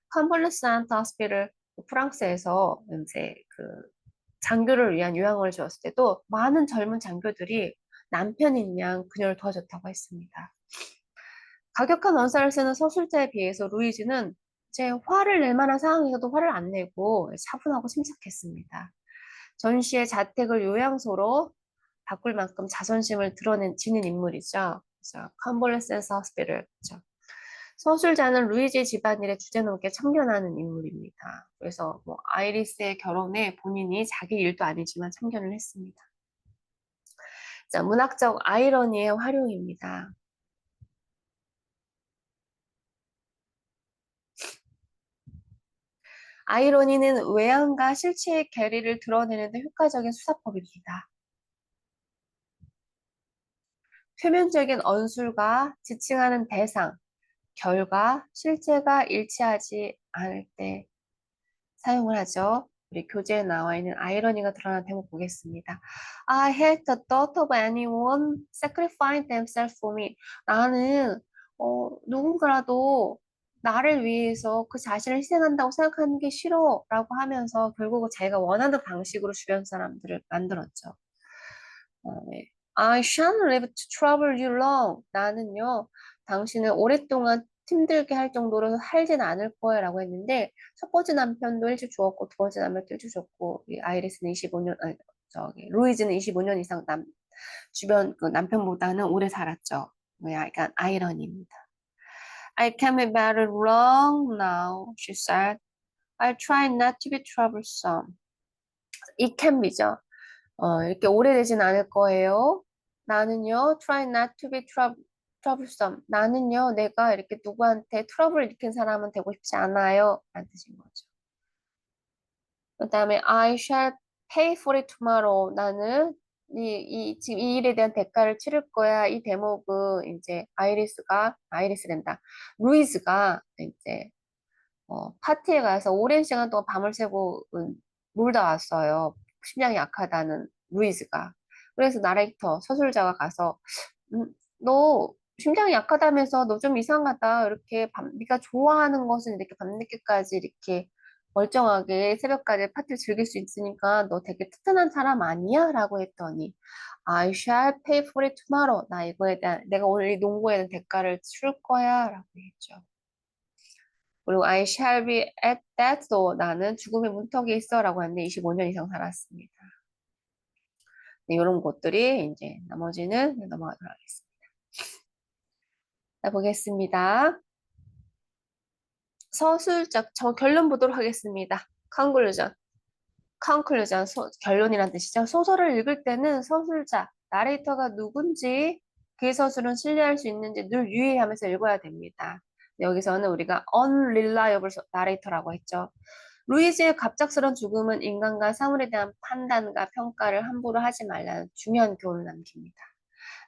캄벌레스 안트 호스피를 프랑스에서 이제 그 장교를 위한 요양원을 주었을 때도 많은 젊은 장교들이 남편인 양 그녀를 도와줬다고 했습니다. 과격한 언사를 쓰는 서술자에 비해서 루이즈는 제 화를 낼 만한 상황에서도 화를 안 내고 차분하고 침착했습니다. 전시의 자택을 요양소로 바꿀 만큼 자존심을 지닌 인물이죠. 그래서 컨볼레센스 호스피tal. 서술자는 루이지의 집안일에 주제넘게 참견하는 인물입니다. 그래서 뭐 아이리스의 결혼에 본인이 자기 일도 아니지만 참견을 했습니다. 자, 문학적 아이러니의 활용입니다. 아이러니는 외향과 실체의 괴리를 드러내는 데 효과적인 수사법입니다. 표면적인 언술과 지칭하는 대상, 결과, 실제가 일치하지 않을 때 사용을 하죠. 우리 교재에 나와 있는 아이러니가 드러난 대목 보겠습니다. I hate the thought of anyone sacrificing themselves for me. 나는 누군가라도 나를 위해서 그 자신을 희생한다고 생각하는 게 싫어 라고 하면서 결국은 자기가 원하는 방식으로 주변 사람들을 만들었죠. 네. I shan't live to trouble you long. 나는요, 당신을 오랫동안 힘들게 할 정도로 살진 않을 거야 라고 했는데, 첫 번째 남편도 일찍 죽었고, 두 번째 남편도 일찍 죽었고, 이 아이리스는 25년, 아니, 루이즈는 25년 이상 주변 그 남편보다는 오래 살았죠. 약간 아이러니입니다. I can be better long now, she said. I'll try not to be troublesome. It can be죠. 이렇게 오래되진 않을 거예요. 나는요, try not to be troublesome. 나는요, 내가 이렇게 누구한테 트러블을 일으킨 사람은 되고 싶지 않아요. 라는 뜻인 거죠. 그 다음에 I shall pay for it tomorrow. 나는 지금 이 일에 대한 대가를 치를 거야. 이 대목은 이제 아이리스 된다. 루이즈가 이제 파티에 가서 오랜 시간 동안 밤을 새고 놀다 왔어요. 심장이 약하다는 루이즈가. 그래서 나레이터, 서술자가 가서 너 심장이 약하다면서 너 좀 이상하다. 이렇게 네가 좋아하는 것은 이렇게 밤늦게까지 이렇게 멀쩡하게 새벽까지 파티를 즐길 수 있으니까 너 되게 튼튼한 사람 아니야? 라고 했더니 I shall pay for it tomorrow. 나 이거에 대한 내가 오늘 이 농구에 대한 대가를 줄 거야 라고 했죠. 그리고 I shall be at that door. 나는 죽음의 문턱에 있어 라고 했는데 25년 이상 살았습니다. 네, 이런 것들이 이제 나머지는 넘어가도록 하겠습니다. 자, 보겠습니다. 서술적, 저 결론 보도록 하겠습니다. conclusion. conclusion, 결론이란 뜻이죠. 소설을 읽을 때는 서술자, 나레이터가 누군지, 그 서술은 신뢰할 수 있는지 늘 유의하면서 읽어야 됩니다. 여기서는 우리가 unreliable narrator라고 했죠. 루이즈의 갑작스런 죽음은 인간과 사물에 대한 판단과 평가를 함부로 하지 말라는 중요한 교훈을 남깁니다.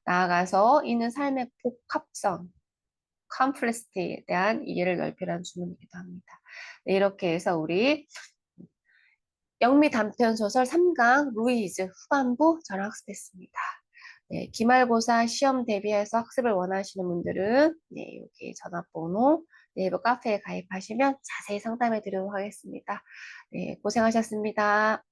나아가서 이는 삶의 복합성, 컴플렉시티에 대한 이해를 넓히라는 주문이기도 합니다. 네, 이렇게 해서 우리 영미 단편 소설 3강 루이즈 후반부 저는 학습했습니다. 네, 기말고사 시험 대비해서 학습을 원하시는 분들은 네, 여기 전화번호 네이버 카페에 가입하시면 자세히 상담해 드리도록 하겠습니다. 네, 고생하셨습니다.